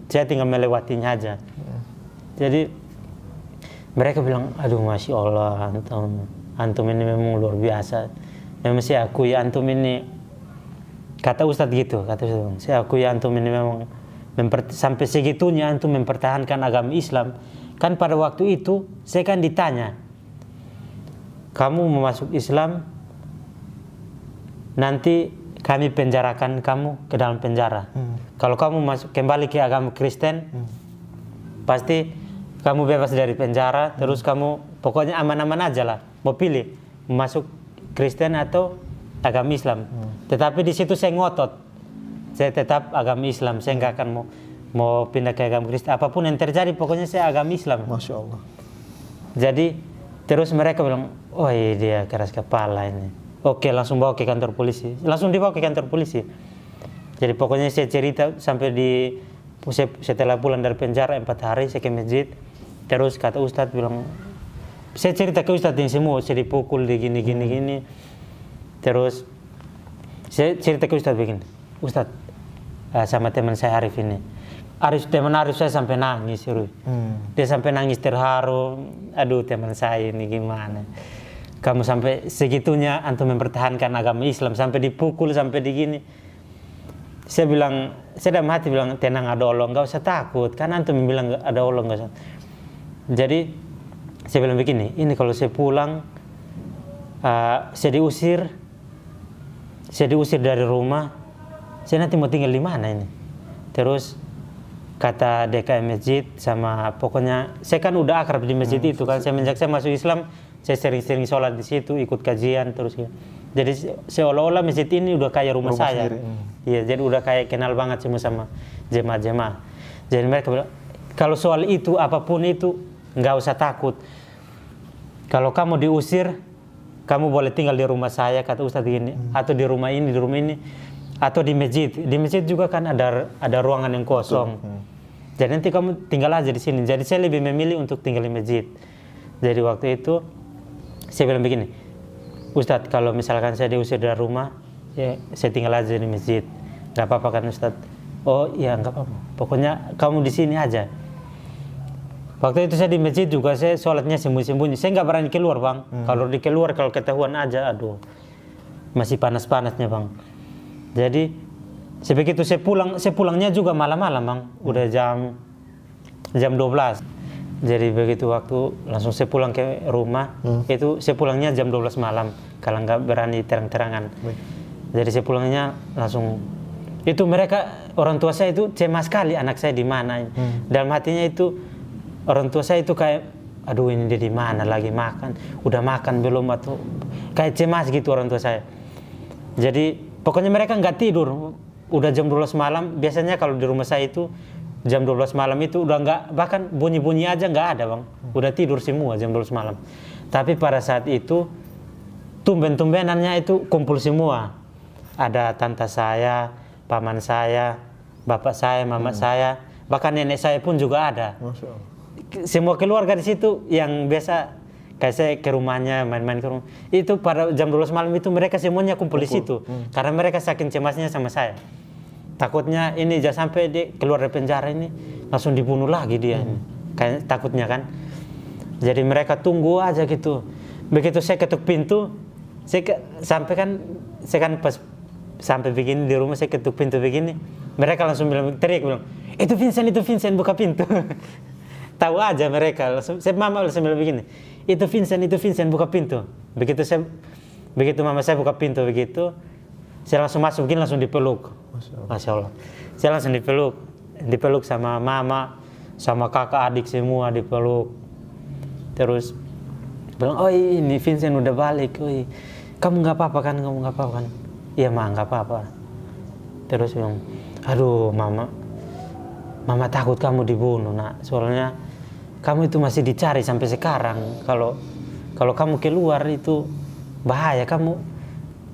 saya tinggal melewatinya aja. Jadi mereka bilang, aduh Masya Allah, antum ini memang luar biasa. Memang saya akui antum ini, kata Ustadz gitu, saya akui antum ini memang sampai segitunya antum mempertahankan agama Islam. Kan pada waktu itu saya kan ditanya, kamu mau masuk Islam, nanti kami penjarakan kamu ke dalam penjara. Kalau kamu kembali ke agama Kristen, pasti kamu bebas dari penjara. Terus kamu pokoknya aman-aman aja lah. Mau pilih masuk Kristen atau agama Islam. Tetapi di situ saya ngotot, saya tetap agama Islam. Saya nggak akan mau pindah ke agama Kristen. Apapun yang terjadi, pokoknya saya agama Islam. Masya Allah. Jadi terus mereka bilang, oh iya dia keras kepala ini. Oke, langsung bawa ke kantor polisi. Langsung dibawa ke kantor polisi. Jadi pokoknya saya cerita sampai setelah pulang dari penjara 4 hari saya ke masjid. Terus kata Ustadz bilang, saya cerita ke Ustadz yang semua, saya dipukul di gini. Terus saya cerita ke Ustadz begini, Ustadz sama teman saya Arif ini. Teman Arif saya sampai nangis. Dia sampai nangis terharu. Aduh teman saya ini gimana. Kamu sampai segitunya antum mempertahankan agama Islam, sampai dipukul, sampai digini. Saya bilang, saya dalam hati bilang, tenang ada Allah, nggak usah takut. Kan antum bilang ada Allah, nggak usah. Jadi saya bilang begini, ini kalau saya pulang, saya diusir dari rumah, saya nanti mau tinggal di mana ini? Terus kata DKM masjid sama pokoknya, saya kan udah akrab di masjid itu kan. Semenjak saya masuk Islam, saya sering-sering sholat di situ, ikut kajian terus. Jadi seolah-olah masjid ini udah kayak rumah saya. Iya, jadi udah kayak kenal banget semua sama jemaah-jemaah. Jadi mereka bilang, kalau soal itu apapun itu nggak usah takut. Kalau kamu diusir, kamu boleh tinggal di rumah saya, kata Ustadz gini, atau di rumah ini, atau di masjid. Di masjid juga kan ada ruangan yang kosong. Jadi nanti kamu tinggal aja di sini. Jadi saya lebih memilih untuk tinggal di masjid. Jadi waktu itu saya bilang begini, Ustadz kalau misalkan saya diusir dari rumah, ya saya tinggal aja di masjid. Gak apa-apa kan Ustadz? Oh iya gak apa-apa, pokoknya kamu di sini aja. Waktu itu saya di masjid juga, saya sholatnya sembunyi-sembunyi. Saya nggak berani keluar bang. Kalau keluar, kalau ketahuan aja, aduh, masih panas-panasnya bang. Jadi sebegitu saya pulangnya juga malam-malam bang. Udah jam 12. Jadi begitu waktu langsung saya pulang ke rumah, itu saya pulangnya jam 12 malam. Kalau nggak berani terang-terangan. Jadi saya pulangnya langsung, itu mereka, orang tua saya itu cemas sekali anak saya di mana. Dalam hatinya itu, orang tua saya itu kayak, aduh ini dia di mana lagi makan, udah makan belum, atau kayak cemas gitu orang tua saya. Jadi pokoknya mereka nggak tidur, udah jam 12 malam. Biasanya kalau di rumah saya itu jam 12 malam itu udah nggak, bahkan bunyi-bunyi aja nggak ada bang, udah tidur semua jam 12 malam. Tapi pada saat itu tumben-tumbenannya itu kumpul semua. Ada tante saya, paman saya, bapak saya, mama saya, bahkan nenek saya pun juga ada. Masya Allah. Semua keluarga di situ yang biasa kayak saya ke rumahnya, main-main ke rumah. Itu pada jam 12 malam itu mereka semuanya kumpul di situ. Karena mereka saking cemasnya sama saya. Takutnya ini jangan sampai dia keluar dari penjara ini langsung dibunuh lagi dia. Kayak takutnya kan. Jadi mereka tunggu aja gitu. Begitu saya ketuk pintu, saya kan pas sampai begini di rumah, saya ketuk pintu begini, mereka langsung teriak bilang, itu Vincent buka pintu. Tahu aja mereka. Mama langsung bilang begini, itu Vincent buka pintu. Begitu mama saya buka pintu begitu, saya langsung masuk begini, langsung dipeluk. Masya Allah. Saya langsung dipeluk sama mama, sama kakak adik semua dipeluk. Terus bilang, oh ini Vincent udah balik. kamu nggak apa-apa kan, kamu nggak apa-apa kan? Iya mah nggak apa-apa. Terus bilang, aduh mama takut kamu dibunuh nak, soalnya kamu itu masih dicari sampai sekarang. Kalau kamu keluar itu bahaya, kamu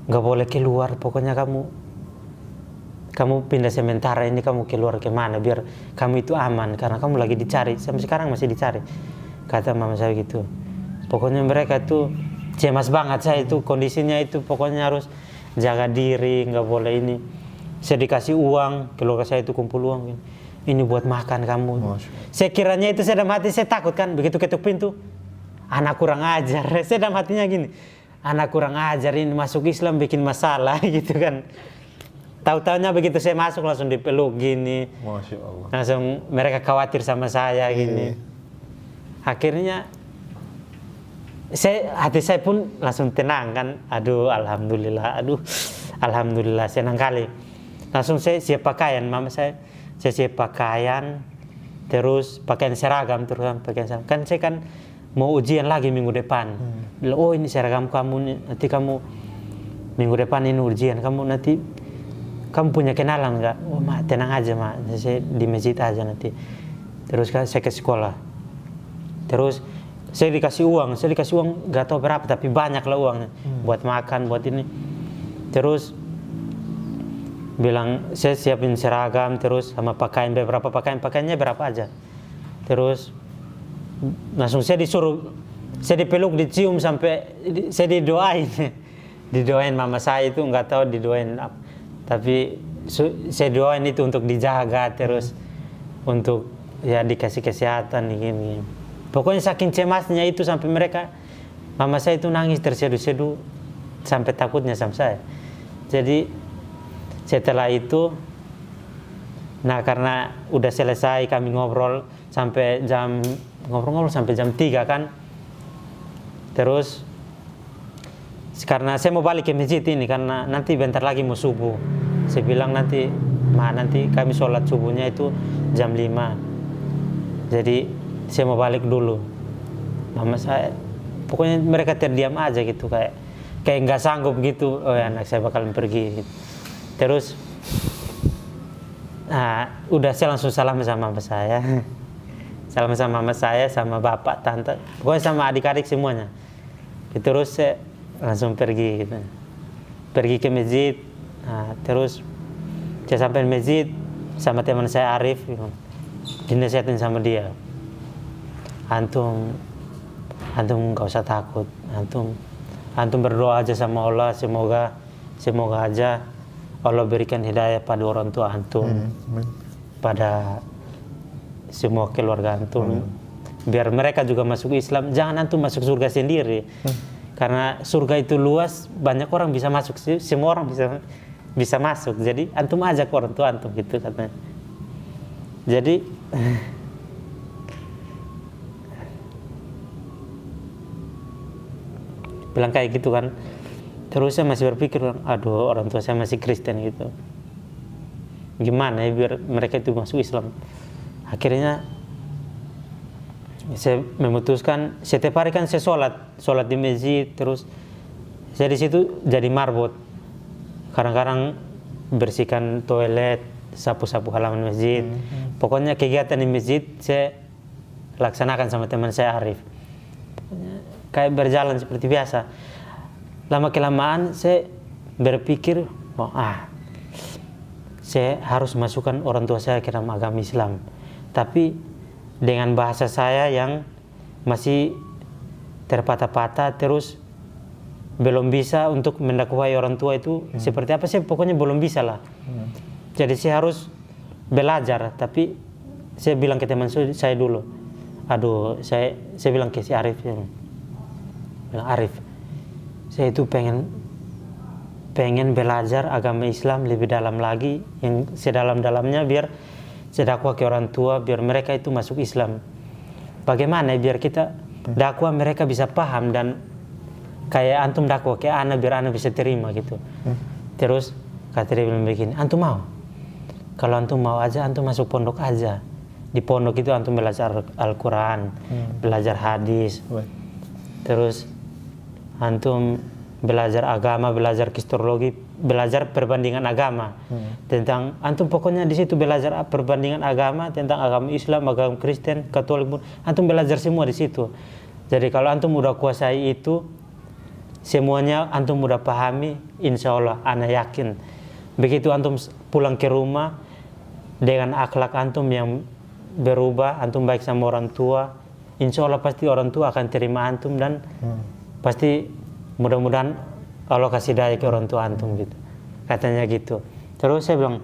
nggak boleh keluar. Pokoknya kamu pindah sementara ini, kamu keluar kemana biar kamu itu aman, karena kamu lagi dicari sampai sekarang masih dicari, kata mama saya gitu. Pokoknya mereka itu cemas banget, saya itu kondisinya itu pokoknya harus jaga diri, nggak boleh ini. Saya dikasih uang, keluarga saya itu kumpul uang, ini buat makan kamu. Saya kiranya itu, saya dalam hati saya takut kan, begitu ketuk pintu, anak kurang ajar. Saya dalam hatinya gini, anak kurang ajar ini masuk Islam bikin masalah gitu kan. Tahu-taunya begitu saya masuk langsung dipeluk gini. Masya Allah. Langsung mereka khawatir sama saya gini. Akhirnya hati saya pun langsung tenang kan. Alhamdulillah senang kali. Langsung saya siap pakaian, mama saya siap pakaian, terus pakaian seragam, kan saya kan mau ujian lagi minggu depan. Oh ini seragam kamu, nanti kamu minggu depan ini ujian, kamu punya kenalan nggak? Oh mak tenang aja mak, saya di masjid aja nanti. Terus kan saya ke sekolah, terus saya dikasih uang nggak tahu berapa tapi banyak lah uangnya, buat makan, buat ini. Terus bilang saya siapin seragam, terus sama pakaian, beberapa pakaiannya berapa aja. Terus langsung saya dipeluk, dicium, sampai saya didoain mama saya itu, nggak tahu didoain apa, tapi saya doain itu untuk dijaga, terus untuk ya dikasih kesehatan gini. Pokoknya saking cemasnya itu sampai mama saya itu nangis terseduh-seduh sampai takutnya sama saya. Jadi setelah itu, nah karena udah selesai kami ngobrol sampai jam 3 kan. Terus karena saya mau balik ke masjid ini karena nanti bentar lagi mau subuh. Saya bilang nanti kami sholat subuhnya itu jam 5. Jadi saya mau balik dulu. Mama saya pokoknya mereka terdiam aja gitu, kayak nggak sanggup gitu. Oh ya, anak saya bakalan pergi gitu. Terus udah saya langsung salam sama mama saya. Salam sama mama saya, sama bapak, tante, pokoknya sama adik-adik semuanya. Terus saya langsung pergi gitu. Pergi ke masjid. Terus saya sampai di masjid sama teman saya Arif, dinasihatin sama dia. Antum nggak usah takut. Antum berdoa aja sama Allah, semoga aja Allah berikan hidayah pada orang tua antum, pada semua keluarga antum, biar mereka juga masuk Islam. Jangan antum masuk surga sendiri, karena surga itu luas, banyak orang bisa masuk, semua orang bisa masuk. Jadi antum ajak orang tua antum gitu katanya. Jadi bilang kayak gitu kan. Terus saya masih berpikir, aduh orang tua saya masih Kristen gitu, gimana ya biar mereka itu masuk Islam. Akhirnya saya memutuskan, setiap hari kan saya sholat di masjid, terus saya di situ jadi marbot. Kadang-kadang bersihkan toilet, sapu-sapu halaman masjid. Pokoknya kegiatan di masjid saya laksanakan sama teman saya Arif. Kayak berjalan seperti biasa. Lama-kelamaan saya berpikir, saya harus masukkan orang tua saya ke dalam agama Islam. Tapi dengan bahasa saya yang masih terpatah-patah, terus belum bisa untuk mendakwai orang tua itu seperti apa, saya pokoknya belum bisa lah. Jadi saya harus belajar, tapi saya bilang ke teman saya dulu, saya bilang ke si Arif, Arif, saya itu pengen belajar agama Islam lebih dalam lagi, yang sedalam-dalamnya, biar saya dakwah ke orang tua, biar mereka itu masuk Islam. Bagaimana biar kita dakwah mereka bisa paham, dan kayak antum dakwah ke anak biar anak bisa terima gitu. Terus kata dia bilang begini, antum mau? Kalau antum mau aja, antum masuk pondok aja. Di pondok itu antum belajar Al-Quran, belajar hadis. Terus antum belajar agama, belajar kristologi, belajar perbandingan agama tentang antum pokoknya di situ belajar perbandingan agama tentang agama Islam, agama Kristen, Katolik pun antum belajar semua di situ. Jadi kalau antum udah kuasai itu semuanya antum udah pahami, insya Allah ana yakin begitu antum pulang ke rumah dengan akhlak antum yang berubah, antum baik sama orang tua, insya Allah pasti orang tua akan terima antum dan pasti mudah-mudahan Allah kasih daya ke orang tua antum gitu. Katanya gitu. Terus saya bilang,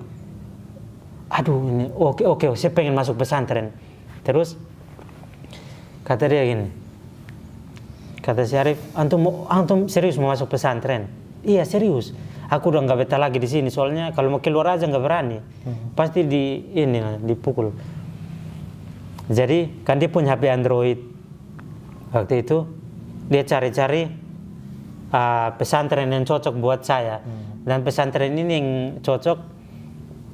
aduh ini oke, saya pengen masuk pesantren. Terus kata dia gini, kata si Arif, antum serius mau masuk pesantren? Iya serius. Aku udah nggak betah lagi di sini. Soalnya kalau mau keluar aja nggak berani. Pasti dipukul. Jadi kan dia punya HP Android. Waktu itu dia cari-cari pesantren yang cocok buat saya. Dan pesantren ini yang cocok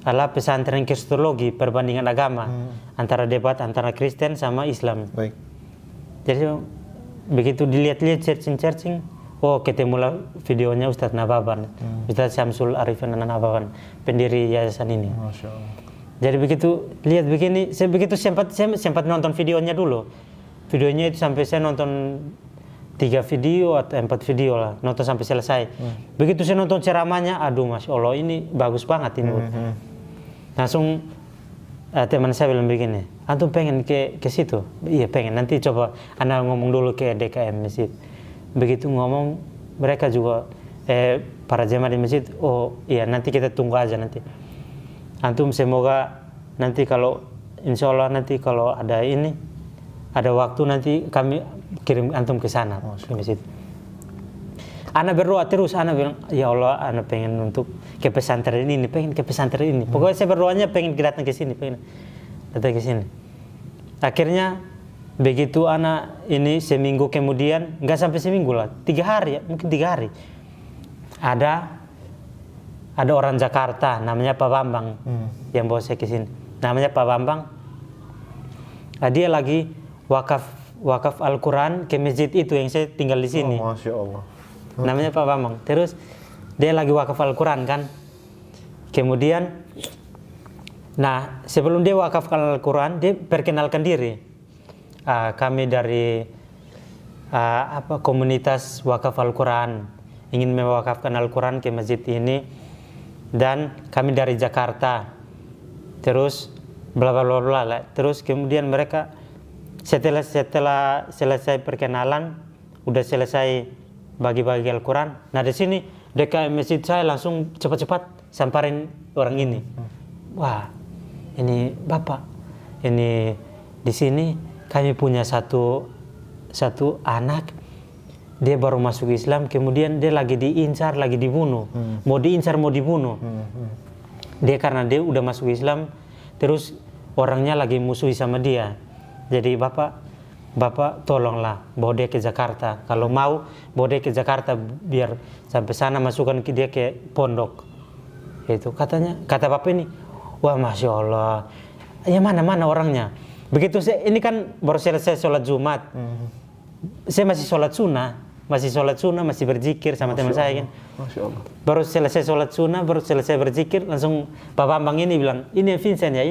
adalah pesantren kristologi, perbandingan agama antara debat antara Kristen sama Islam. Baik. Jadi begitu dilihat-lihat searching, oh ketemulah videonya Ustadz Nababan, Ustadz Syamsul Arifin Nababan, pendiri yayasan ini. Masya Allah. Jadi begitu lihat begini, saya sempat nonton videonya dulu. Videonya itu sampai saya nonton 3 video atau 4 video lah, nonton sampai selesai. Begitu saya nonton ceramahnya, aduh Masya Allah ini bagus banget ini. Langsung teman saya bilang begini, antum pengen ke situ? Iya pengen, nanti coba anda ngomong dulu ke DKM masjid. Begitu ngomong, mereka juga para jemaah di masjid, oh iya nanti kita tunggu aja nanti. Antum semoga nanti kalau insya Allah nanti kalau ada waktu nanti kami kirim antum ke sana ke masjid. Ana berdoa terus, ana bilang ya Allah, ana pengen untuk ke pesantren ini, pengen ke pesantren ini. Pokoknya saya berdoanya pengen datang ke sini, pengen datang ke sini. Akhirnya begitu ana ini seminggu kemudian, nggak sampai seminggu lah, 3 hari ya, mungkin 3 hari. Ada orang Jakarta namanya Pak Bambang yang bawa saya ke sini. Namanya Pak Bambang. Dia lagi wakaf Al-Quran ke masjid itu yang saya tinggal di sini. Oh, Masya Allah. Namanya Pak Bambang. Terus dia lagi wakaf Al-Quran kan. Kemudian, nah sebelum dia wakaf Al-Quran, dia perkenalkan diri. Kami dari komunitas wakaf Al-Quran, ingin mewakafkan Al-Quran ke masjid ini. Dan kami dari Jakarta. Terus bla bla bla bla. Terus kemudian mereka setelah selesai perkenalan, udah selesai bagi-bagi Al-Quran. Nah di sini DKM masjid saya langsung cepat-cepat samperin orang ini. Wah, ini Bapak, ini di sini kami punya satu anak. Dia baru masuk Islam, kemudian dia lagi diincar, lagi dibunuh. Mau diincar, mau dibunuh. Dia karena dia udah masuk Islam, terus orangnya lagi musuhi sama dia. Jadi Bapak tolonglah bawa dia ke Jakarta. Kalau mau bawa dia ke Jakarta biar sampai sana masukkan dia ke pondok. Itu kata Bapak ini, wah Masya Allah, ya mana orangnya. Begitu ini kan baru selesai sholat Jumat. Saya masih sholat sunnah, masih berzikir sama teman saya kan. Masya Allah. Baru selesai sholat sunnah, baru selesai berzikir, langsung Pak Bambang ini bilang, ini Vincent ya.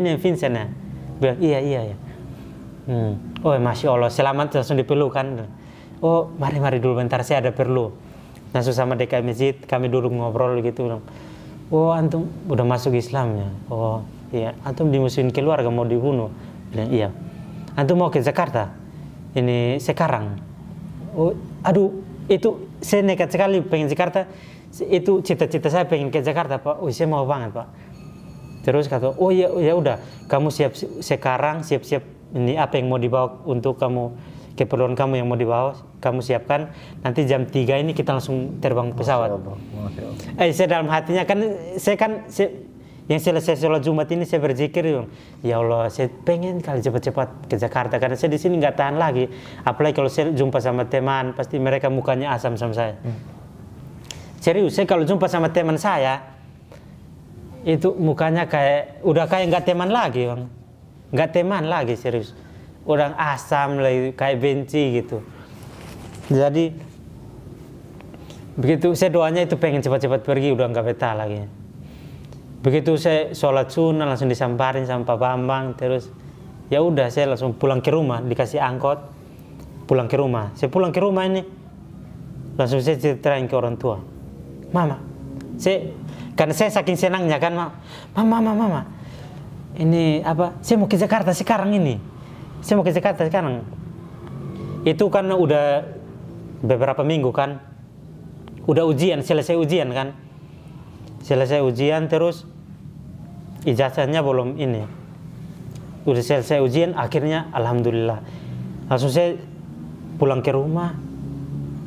Bilang, iya ya. Oh Masya Allah, selamat, langsung dipelukan. Oh mari dulu bentar, saya ada perlu. Langsung sama DKM masjid, kami duduk ngobrol gitu. Bilang, oh antum udah masuk Islam ya. Oh iya, antum dimusuhin keluarga mau dibunuh. Bilang, iya. Antum mau ke Jakarta? Ini sekarang. Oh, aduh, itu saya nekat sekali pengen Jakarta. Itu cita-cita saya pengen ke Jakarta, Pak. Oh, saya mau banget, Pak. Terus kata, oh ya udah, kamu siap-siap ini apa yang mau dibawa untuk kamu, keperluan kamu yang mau dibawa, kamu siapkan. Nanti jam 3 ini kita langsung terbang pesawat. Masya Allah. Saya dalam hatinya yang selesai sholat Jumat ini saya berzikir, ya Allah, saya pengen kali cepat-cepat ke Jakarta karena saya di sini nggak tahan lagi. Apalagi kalau saya jumpa sama teman, pasti mereka mukanya asam sama saya. Serius, saya kalau jumpa sama teman saya, itu mukanya udah kayak nggak teman lagi, Bang. Nggak teman lagi, serius. Orang asam lagi, kayak benci gitu. Jadi Begitu saya doanya itu pengen cepat-cepat pergi, udah nggak betah lagi. Begitu saya sholat sunnah langsung disamperin sama Pak Bambang, terus ya udah saya langsung pulang ke rumah, dikasih angkot pulang ke rumah. Saya pulang ke rumah ini langsung saya ceritain ke orang tua, mama, karena saya saking senangnya kan, mama, ini apa? Saya mau ke Jakarta sekarang ini, saya mau ke Jakarta sekarang. Itu kan udah beberapa minggu kan, udah ujian, selesai ujian kan. Selesai ujian terus ijazahnya belum ini. Udah selesai ujian akhirnya alhamdulillah. Langsung saya pulang ke rumah,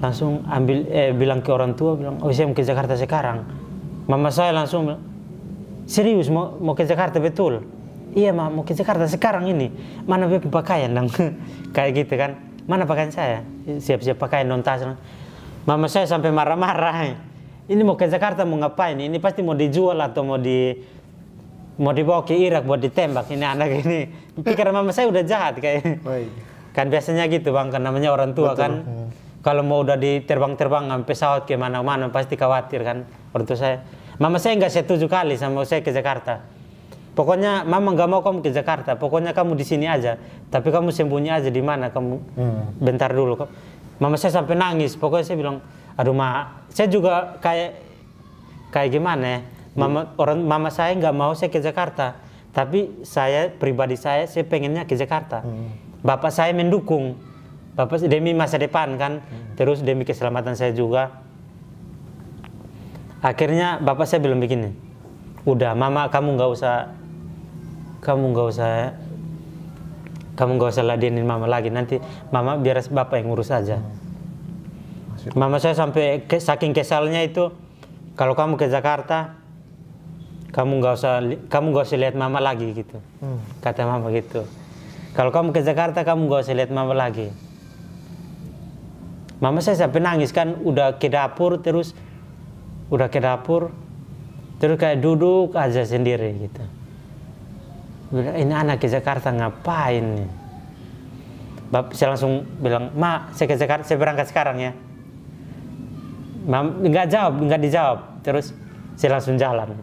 langsung bilang ke orang tua, bilang, oh saya mau ke Jakarta sekarang. Mama saya langsung bilang, serius mau ke Jakarta betul? Iya mau ke Jakarta sekarang ini. Mana pakaian dong? Kayak gitu kan. Mana pakaian saya? Siap-siap pakaian non tas. Mama saya sampai marah-marah. Ini mau ke Jakarta mau ngapain? Ini pasti mau dijual atau mau dibawa ke Irak buat ditembak. Ini anak ini. Pikiran mama saya udah jahat kayak. Kan biasanya gitu bang, kan namanya orang tua. Betul. Kan. Kalau mau udah diterbang-terbang pesawat ke mana-mana pasti khawatir kan orang tua saya. Mama saya nggak setuju kali sama saya ke Jakarta. Pokoknya mama nggak mau kamu ke Jakarta. Pokoknya kamu di sini aja. Tapi kamu sembunyi aja di mana kamu. Bentar dulu. Mama saya sampai nangis. Pokoknya saya bilang, aduh saya juga kayak gimana ya, mama saya nggak mau saya ke Jakarta, tapi saya pribadi saya pengennya ke Jakarta. Bapak saya mendukung, bapak demi masa depan kan, terus demi keselamatan saya juga. Akhirnya bapak saya bilang begini, udah mama kamu nggak usah ladenin mama lagi, nanti mama biar bapak yang ngurus aja. Mama saya sampai saking kesalnya itu, kalau kamu ke Jakarta, kamu nggak usah lihat mama lagi gitu, kata mama gitu. Kalau kamu ke Jakarta, kamu nggak usah lihat mama lagi. Mama saya sampai nangis kan, udah ke dapur terus kayak duduk aja sendiri gitu. Ini anak ke Jakarta ngapain nih? Saya langsung bilang, Ma, saya ke Jakarta, saya berangkat sekarang ya. Nggak dijawab. Terus saya langsung jalan.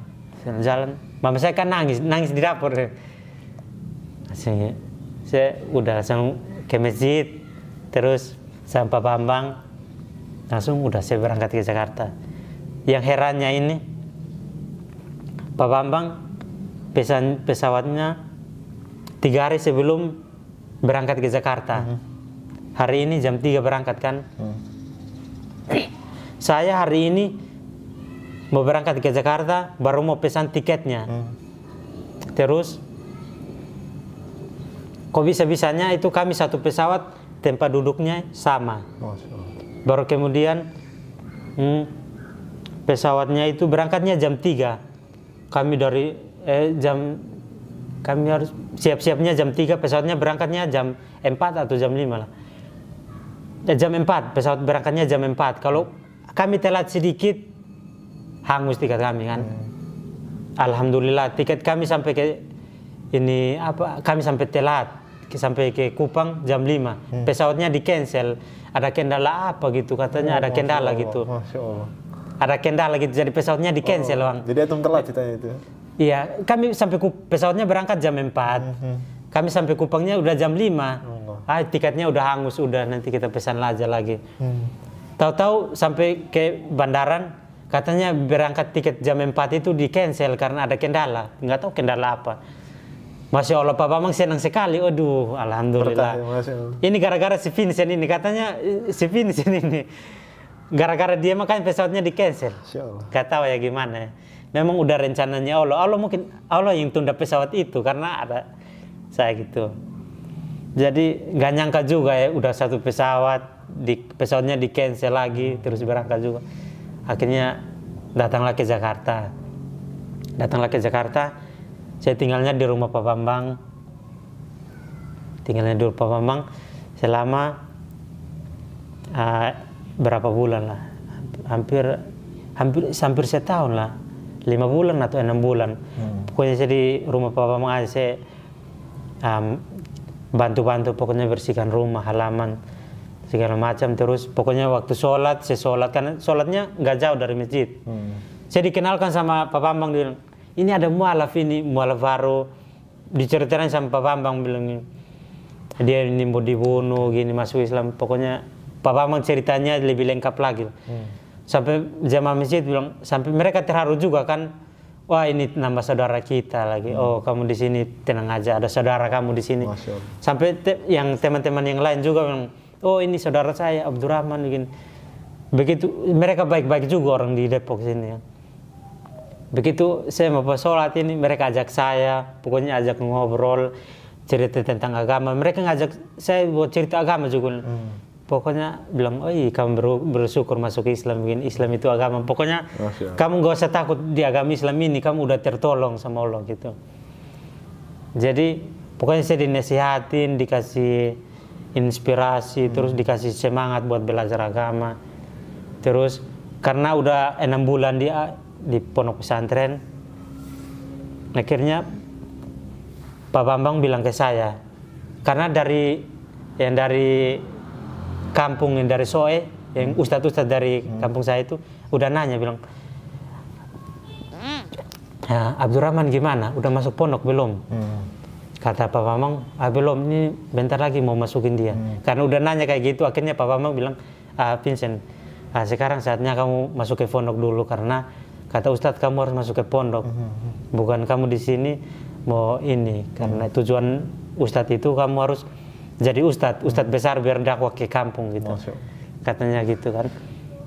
Mama saya kan nangis di dapur. Saya udah langsung ke masjid, terus sama Pak Bambang, langsung udah saya berangkat ke Jakarta. Yang herannya ini, Pak Bambang pesan pesawatnya 3 hari sebelum berangkat ke Jakarta. Hari ini jam 3 berangkat kan. Saya hari ini mau berangkat ke Jakarta, baru mau pesan tiketnya. Terus, kok bisa-bisanya itu kami satu pesawat, tempat duduknya sama. Baru kemudian, pesawatnya itu berangkatnya jam 3. Kami harus siap-siapnya jam 3, pesawatnya berangkatnya jam 4 atau jam 5 lah. Jam 4, pesawat berangkatnya jam 4. Kalau kami telat sedikit, hangus tiket kami kan. Alhamdulillah tiket kami sampai kami sampai telat, sampai ke Kupang jam 5. Pesawatnya di cancel, ada kendala apa gitu katanya, ada kendala gitu. Ada kendala gitu, jadi pesawatnya di cancel bang. Jadi antum telat ceritanya itu? Iya, kami sampai pesawatnya berangkat jam 4. Kami sampai Kupangnya udah jam 5. Tiketnya udah hangus, udah nanti kita pesan aja lagi. Tahu-tahu sampai ke bandaran, katanya berangkat tiket jam 4 itu di cancel karena ada kendala. Nggak tahu kendala apa. Masya Allah, Pak Bambang senang sekali. Aduh, alhamdulillah. Ini gara-gara si Vincent ini, katanya si Vincent ini. Gara-gara dia makanya pesawatnya di cancel. Gak tahu ya gimana. Memang udah rencananya Allah yang tunda pesawat itu karena ada saya gitu. Jadi nggak nyangka juga ya, udah satu pesawat, pesawatnya di cancel lagi, terus berangkat juga. Akhirnya datanglah ke Jakarta. Saya tinggalnya di rumah Pak Bambang. Selama berapa bulan lah, hampir setahun lah, 5 bulan atau 6 bulan. Pokoknya saya di rumah Pak Bambang aja, saya bantu-bantu pokoknya bersihkan rumah, halaman. segala macam. Terus pokoknya waktu sholat, saya sholat, karena sholatnya nggak jauh dari masjid. Saya dikenalkan sama Pak Bambang, dia bilang, ini ada mualaf baru. Diceritain sama Pak Bambang, bilang dia ini mau dibunuh, gini masuk Islam. Pokoknya Pak Bambang ceritanya lebih lengkap lagi. Sampai jamaah masjid bilang, sampai mereka terharu juga kan. Wah, ini nama saudara kita lagi. Oh, kamu di sini tenang aja, ada saudara kamu di sini. Sampai yang teman-teman yang lain juga bilang, oh ini saudara saya Abdurrahman begini. Begitu mereka baik-baik juga orang di Depok sini ya. Begitu saya mau sholat ini, mereka ajak saya, pokoknya ajak ngobrol, cerita tentang agama. Mereka ngajak saya buat cerita agama juga. Pokoknya bilang, oh iya kamu bersyukur masuk Islam, begini. Islam itu agama. Pokoknya kamu gak usah takut di agama Islam ini, kamu udah tertolong sama Allah gitu. Jadi pokoknya saya dinasihatin, dikasih inspirasi, terus dikasih semangat buat belajar agama. Terus karena udah 6 bulan di pondok pesantren, akhirnya Pak Bambang bilang ke saya, karena dari kampung yang dari Soe, yang ustadz dari kampung saya itu udah nanya, bilang, Abdurrahman gimana? Udah masuk pondok belum? Kata Pak Bambang, belum, ini bentar lagi mau masukin dia. Karena udah nanya kayak gitu, akhirnya Pak Bambang bilang, Vincent, sekarang saatnya kamu masuk ke pondok dulu, karena kata ustadz kamu harus masuk ke pondok, bukan kamu di sini mau ini. Karena tujuan ustadz itu kamu harus jadi ustadz besar biar dakwah ke kampung gitu. Katanya gitu kan.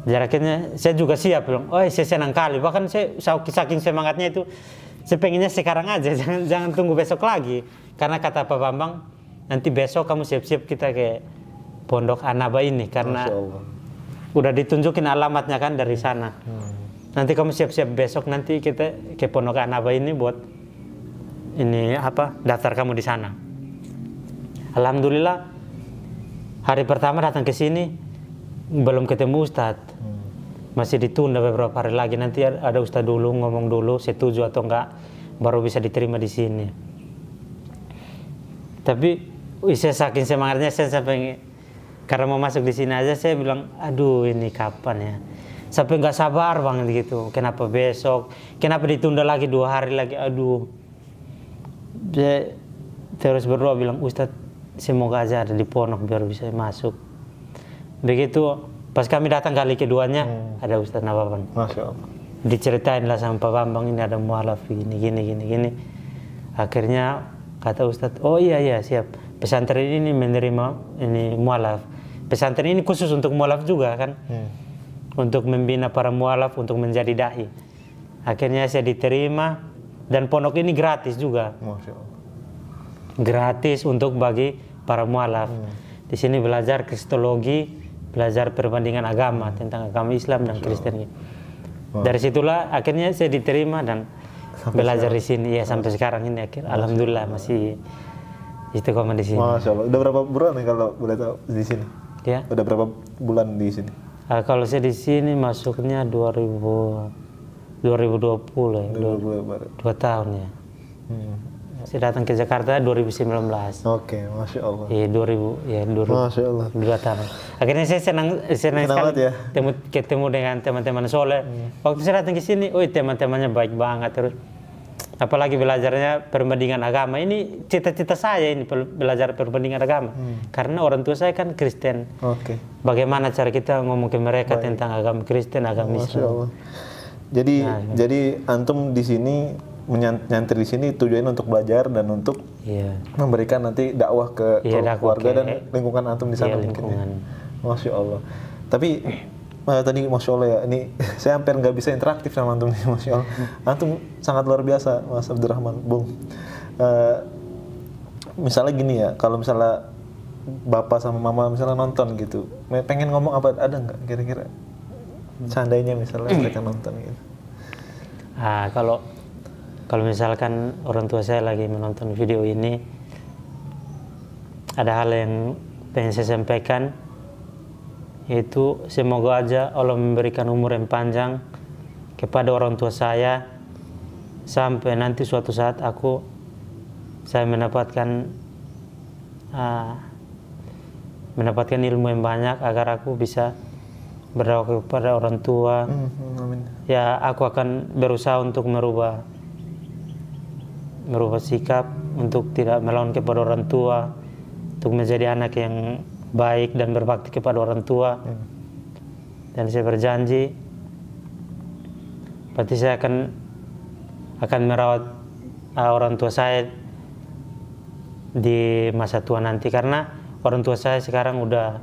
Jadi akhirnya saya juga siap, bilang, oh saya senang kali. Bahkan saya saking semangatnya itu, saya pengennya sekarang aja, jangan tunggu besok lagi. Karena kata Pak Bambang, nanti besok kamu siap-siap kita ke pondok Anaba ini, karena udah ditunjukin alamatnya kan dari sana. Nanti kamu siap-siap besok, nanti kita ke pondok Anaba ini buat ini daftar kamu di sana. Alhamdulillah hari pertama datang ke sini belum ketemu ustadz, masih ditunda beberapa hari lagi. Nanti ada ustadz dulu ngomong dulu setuju atau enggak, baru bisa diterima di sini. Tapi saya saking semangatnya, saya sampai karena mau masuk di sini aja saya bilang, aduh ini kapan ya? Sampai nggak sabar banget gitu. Kenapa besok? Kenapa ditunda lagi 2 hari lagi? Aduh. Saya terus berdoa bilang, ustadz semoga aja ada di pondok biar bisa masuk. Begitu pas kami datang kali keduanya, ada Ustadz Nababan. Masya Allah. Diceritain lah sama Pak Bambang, ini ada mualaf gini. Akhirnya kata Ustadz, oh iya siap. Pesantren ini menerima ini mualaf. Pesantren ini khusus untuk mualaf juga kan, untuk membina para mualaf untuk menjadi dai. Akhirnya saya diterima dan pondok ini gratis juga. Masya Allah. Gratis untuk bagi para mualaf. Di sini belajar kristologi, belajar perbandingan agama tentang agama Islam dan Kristen. Dari situlah akhirnya saya diterima dan sampai belajar sekarang. Di sini ya sampai sekarang ini alhamdulillah masih istiqomah di sini. Masya Allah. Udah berapa bulan nih kalau boleh tahu di sini? Ya. Udah berapa bulan di sini? Kalau saya di sini masuknya 2020 ya. 2 tahun ya. Saya datang ke Jakarta 2019. Oke, Masya Allah. Iya, 2000. Masya Allah. 2 tahun. Akhirnya saya senang sekali ya? ketemu dengan teman-teman soleh. Waktu saya datang ke sini, teman-temannya baik banget terus. Apalagi belajarnya perbandingan agama. Ini cita-cita saya ini belajar perbandingan agama. Karena orang tua saya kan Kristen. Bagaimana cara kita ngomong ke mereka tentang agama Kristen, agama Islam. Masya Allah. Jadi antum di sini nyantri di sini tujuannya untuk belajar dan untuk memberikan nanti dakwah ke keluarga dan lingkungan antum di sana mungkin. Ya. Masya Allah. Tapi tadi Masya Allah ya, ini saya hampir nggak bisa interaktif sama antum nih, Masya Allah. Antum sangat luar biasa, Mas Abdurrahman, Bung. Misalnya gini ya, kalau misalnya bapak sama mama misalnya nonton gitu, pengen ngomong apa, ada nggak kira-kira? Seandainya misalnya mereka nonton gitu. Kalau misalkan orang tua saya lagi menonton video ini, ada hal yang pengen saya sampaikan, yaitu semoga aja Allah memberikan umur yang panjang kepada orang tua saya, sampai nanti suatu saat saya mendapatkan mendapatkan ilmu yang banyak agar aku bisa berdakwah kepada orang tua. Amin. Ya, aku akan berusaha untuk merubah sikap, untuk tidak melawan kepada orang tua, untuk menjadi anak yang baik dan berbakti kepada orang tua. Dan saya berjanji, berarti saya akan merawat orang tua saya di masa tua nanti, karena orang tua saya sekarang udah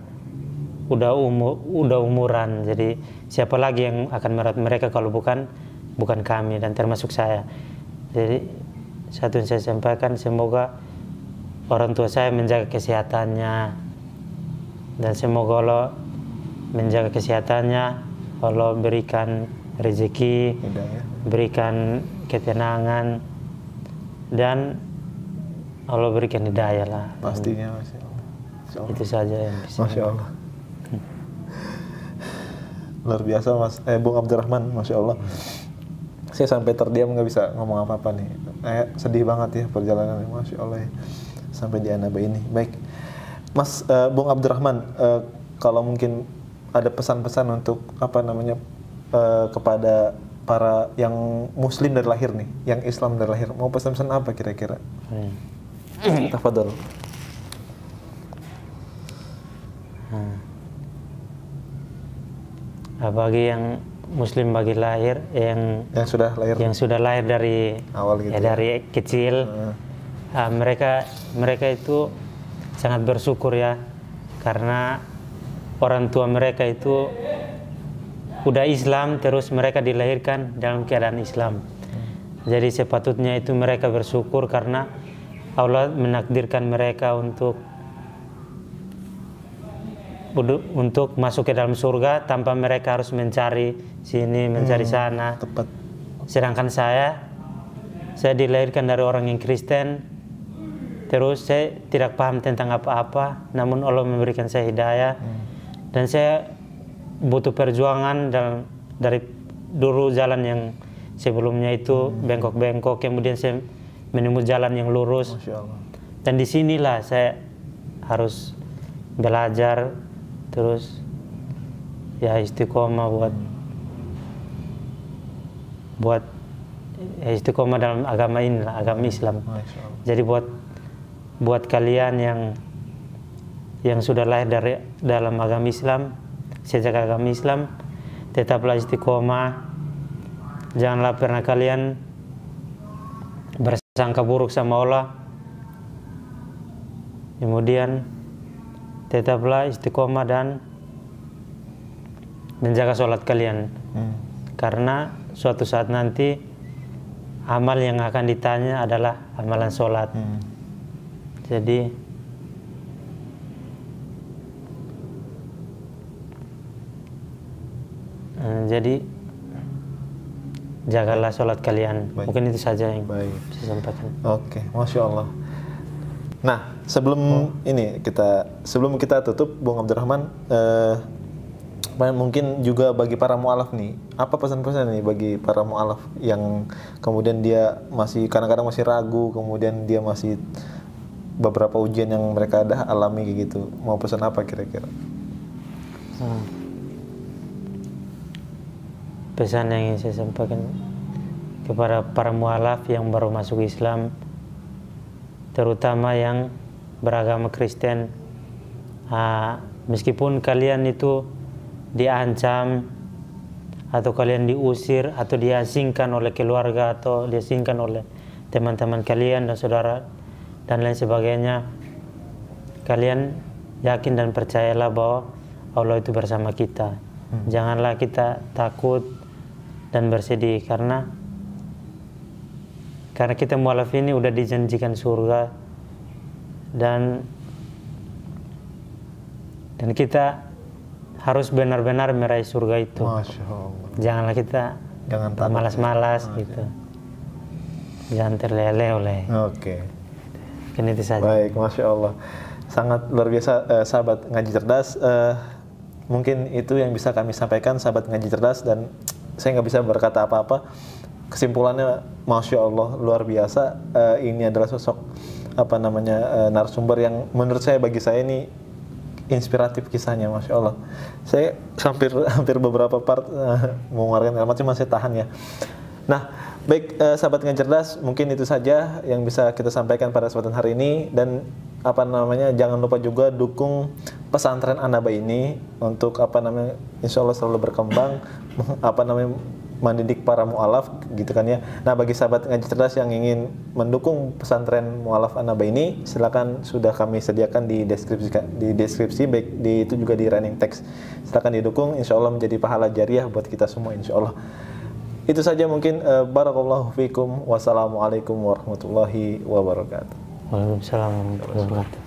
umuran, jadi siapa lagi yang akan merawat mereka kalau bukan kami, dan termasuk saya. Jadi satu yang saya sampaikan, semoga orang tua saya menjaga kesehatannya, dan semoga Allah menjaga kesehatannya, Allah berikan rezeki, berikan ketenangan, dan Allah berikan hidayah lah. Pastinya, Masya Allah. Itu saja yang bisa. Masya Allah. Luar biasa Mas, Bung Abdurrahman, Masya Allah. Saya sampai terdiam, nggak bisa ngomong apa-apa nih. Sedih banget ya perjalanan, Masya Allah ya. Sampai di Anaba ini. Baik, Mas Bung Abdurrahman, kalau mungkin ada pesan-pesan untuk kepada para yang Muslim dari lahir nih, yang Islam dari lahir, mau pesan-pesan apa kira-kira? Tafadhol. Bagi yang Muslim, bagi lahir yang sudah lahir dari awal gitu, dari kecil, mereka itu sangat bersyukur ya, karena orang tua mereka itu udah Islam, terus mereka dilahirkan dalam keadaan Islam. Jadi sepatutnya itu mereka bersyukur karena Allah menakdirkan mereka untuk masuk ke dalam surga tanpa mereka harus mencari sini, mencari sana. Tepat. Sedangkan saya dilahirkan dari orang yang Kristen, terus saya tidak paham tentang apa-apa, namun Allah memberikan saya hidayah, dan saya butuh perjuangan dari dulu jalan yang sebelumnya itu bengkok-bengkok, kemudian saya menemui jalan yang lurus. Masya Allah. Dan disinilah saya harus belajar, terus ya istiqomah buat istiqomah dalam agama ini, agama Islam. Jadi buat kalian yang sudah lahir dari dalam agama Islam, sejak agama Islam, tetaplah istiqomah. Janganlah pernah kalian bersangka buruk sama Allah. Kemudian tetaplah istiqomah dan menjaga sholat kalian. Karena suatu saat nanti amal yang akan ditanya adalah amalan sholat. Jadi jagalah sholat kalian. Baik. Mungkin itu saja yang bisa sampaikan. Oke, Masya Allah. Nah, sebelum kita tutup, Bung Abdurrahman, mungkin juga bagi para mu'alaf nih, apa pesan-pesan nih bagi para mu'alaf yang kemudian dia masih kadang-kadang masih ragu, kemudian dia masih beberapa ujian yang mereka dah alami gitu, mau pesan apa kira-kira? Pesan yang ingin saya sampaikan kepada para mu'alaf yang baru masuk Islam, terutama yang beragama Kristen, meskipun kalian itu diancam atau kalian diusir atau diasingkan oleh keluarga atau diasingkan oleh teman-teman kalian dan saudara dan lain sebagainya, kalian yakin dan percayalah bahwa Allah itu bersama kita. Janganlah kita takut dan bersedih karena kita mu'alaf ini udah dijanjikan surga, dan kita harus benar-benar meraih surga itu. Masya Allah. Janganlah kita malas-malas gitu. Jangan terleleh oleh. Oke. Kan itu saja. Baik, Masya Allah. Sangat luar biasa, sahabat ngaji cerdas. Mungkin itu yang bisa kami sampaikan, sahabat ngaji cerdas, dan saya nggak bisa berkata apa-apa. Kesimpulannya, Masya Allah, luar biasa. Ini adalah sosok narasumber yang menurut saya, bagi saya ini inspiratif kisahnya, masya Allah. Saya hampir beberapa part mau mengeluarkan kalimat cuma saya tahan ya. Nah, baik sahabat Ngaji Cerdas, mungkin itu saja yang bisa kita sampaikan pada kesempatan hari ini. Dan jangan lupa juga dukung pesantren An-Naba ini untuk insya Allah selalu berkembang, mendidik para mu'alaf gitu kan ya. Nah, bagi sahabat Ngaji Cerdas yang ingin mendukung pesantren mu'alaf An-Naba ini, silakan, sudah kami sediakan di deskripsi baik itu juga di running text. Silakan didukung, insya Allah menjadi pahala jariah buat kita semua insya Allah. Itu saja mungkin. Barakallahu fikum. Wassalamualaikum warahmatullahi wabarakatuh. Waalaikumsalam warahmatullahi wabarakatuh.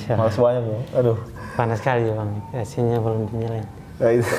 Malas banyak bro. Aduh. Panas sekali ya Bang. AC-nya belum dinyalain. Nah, itu.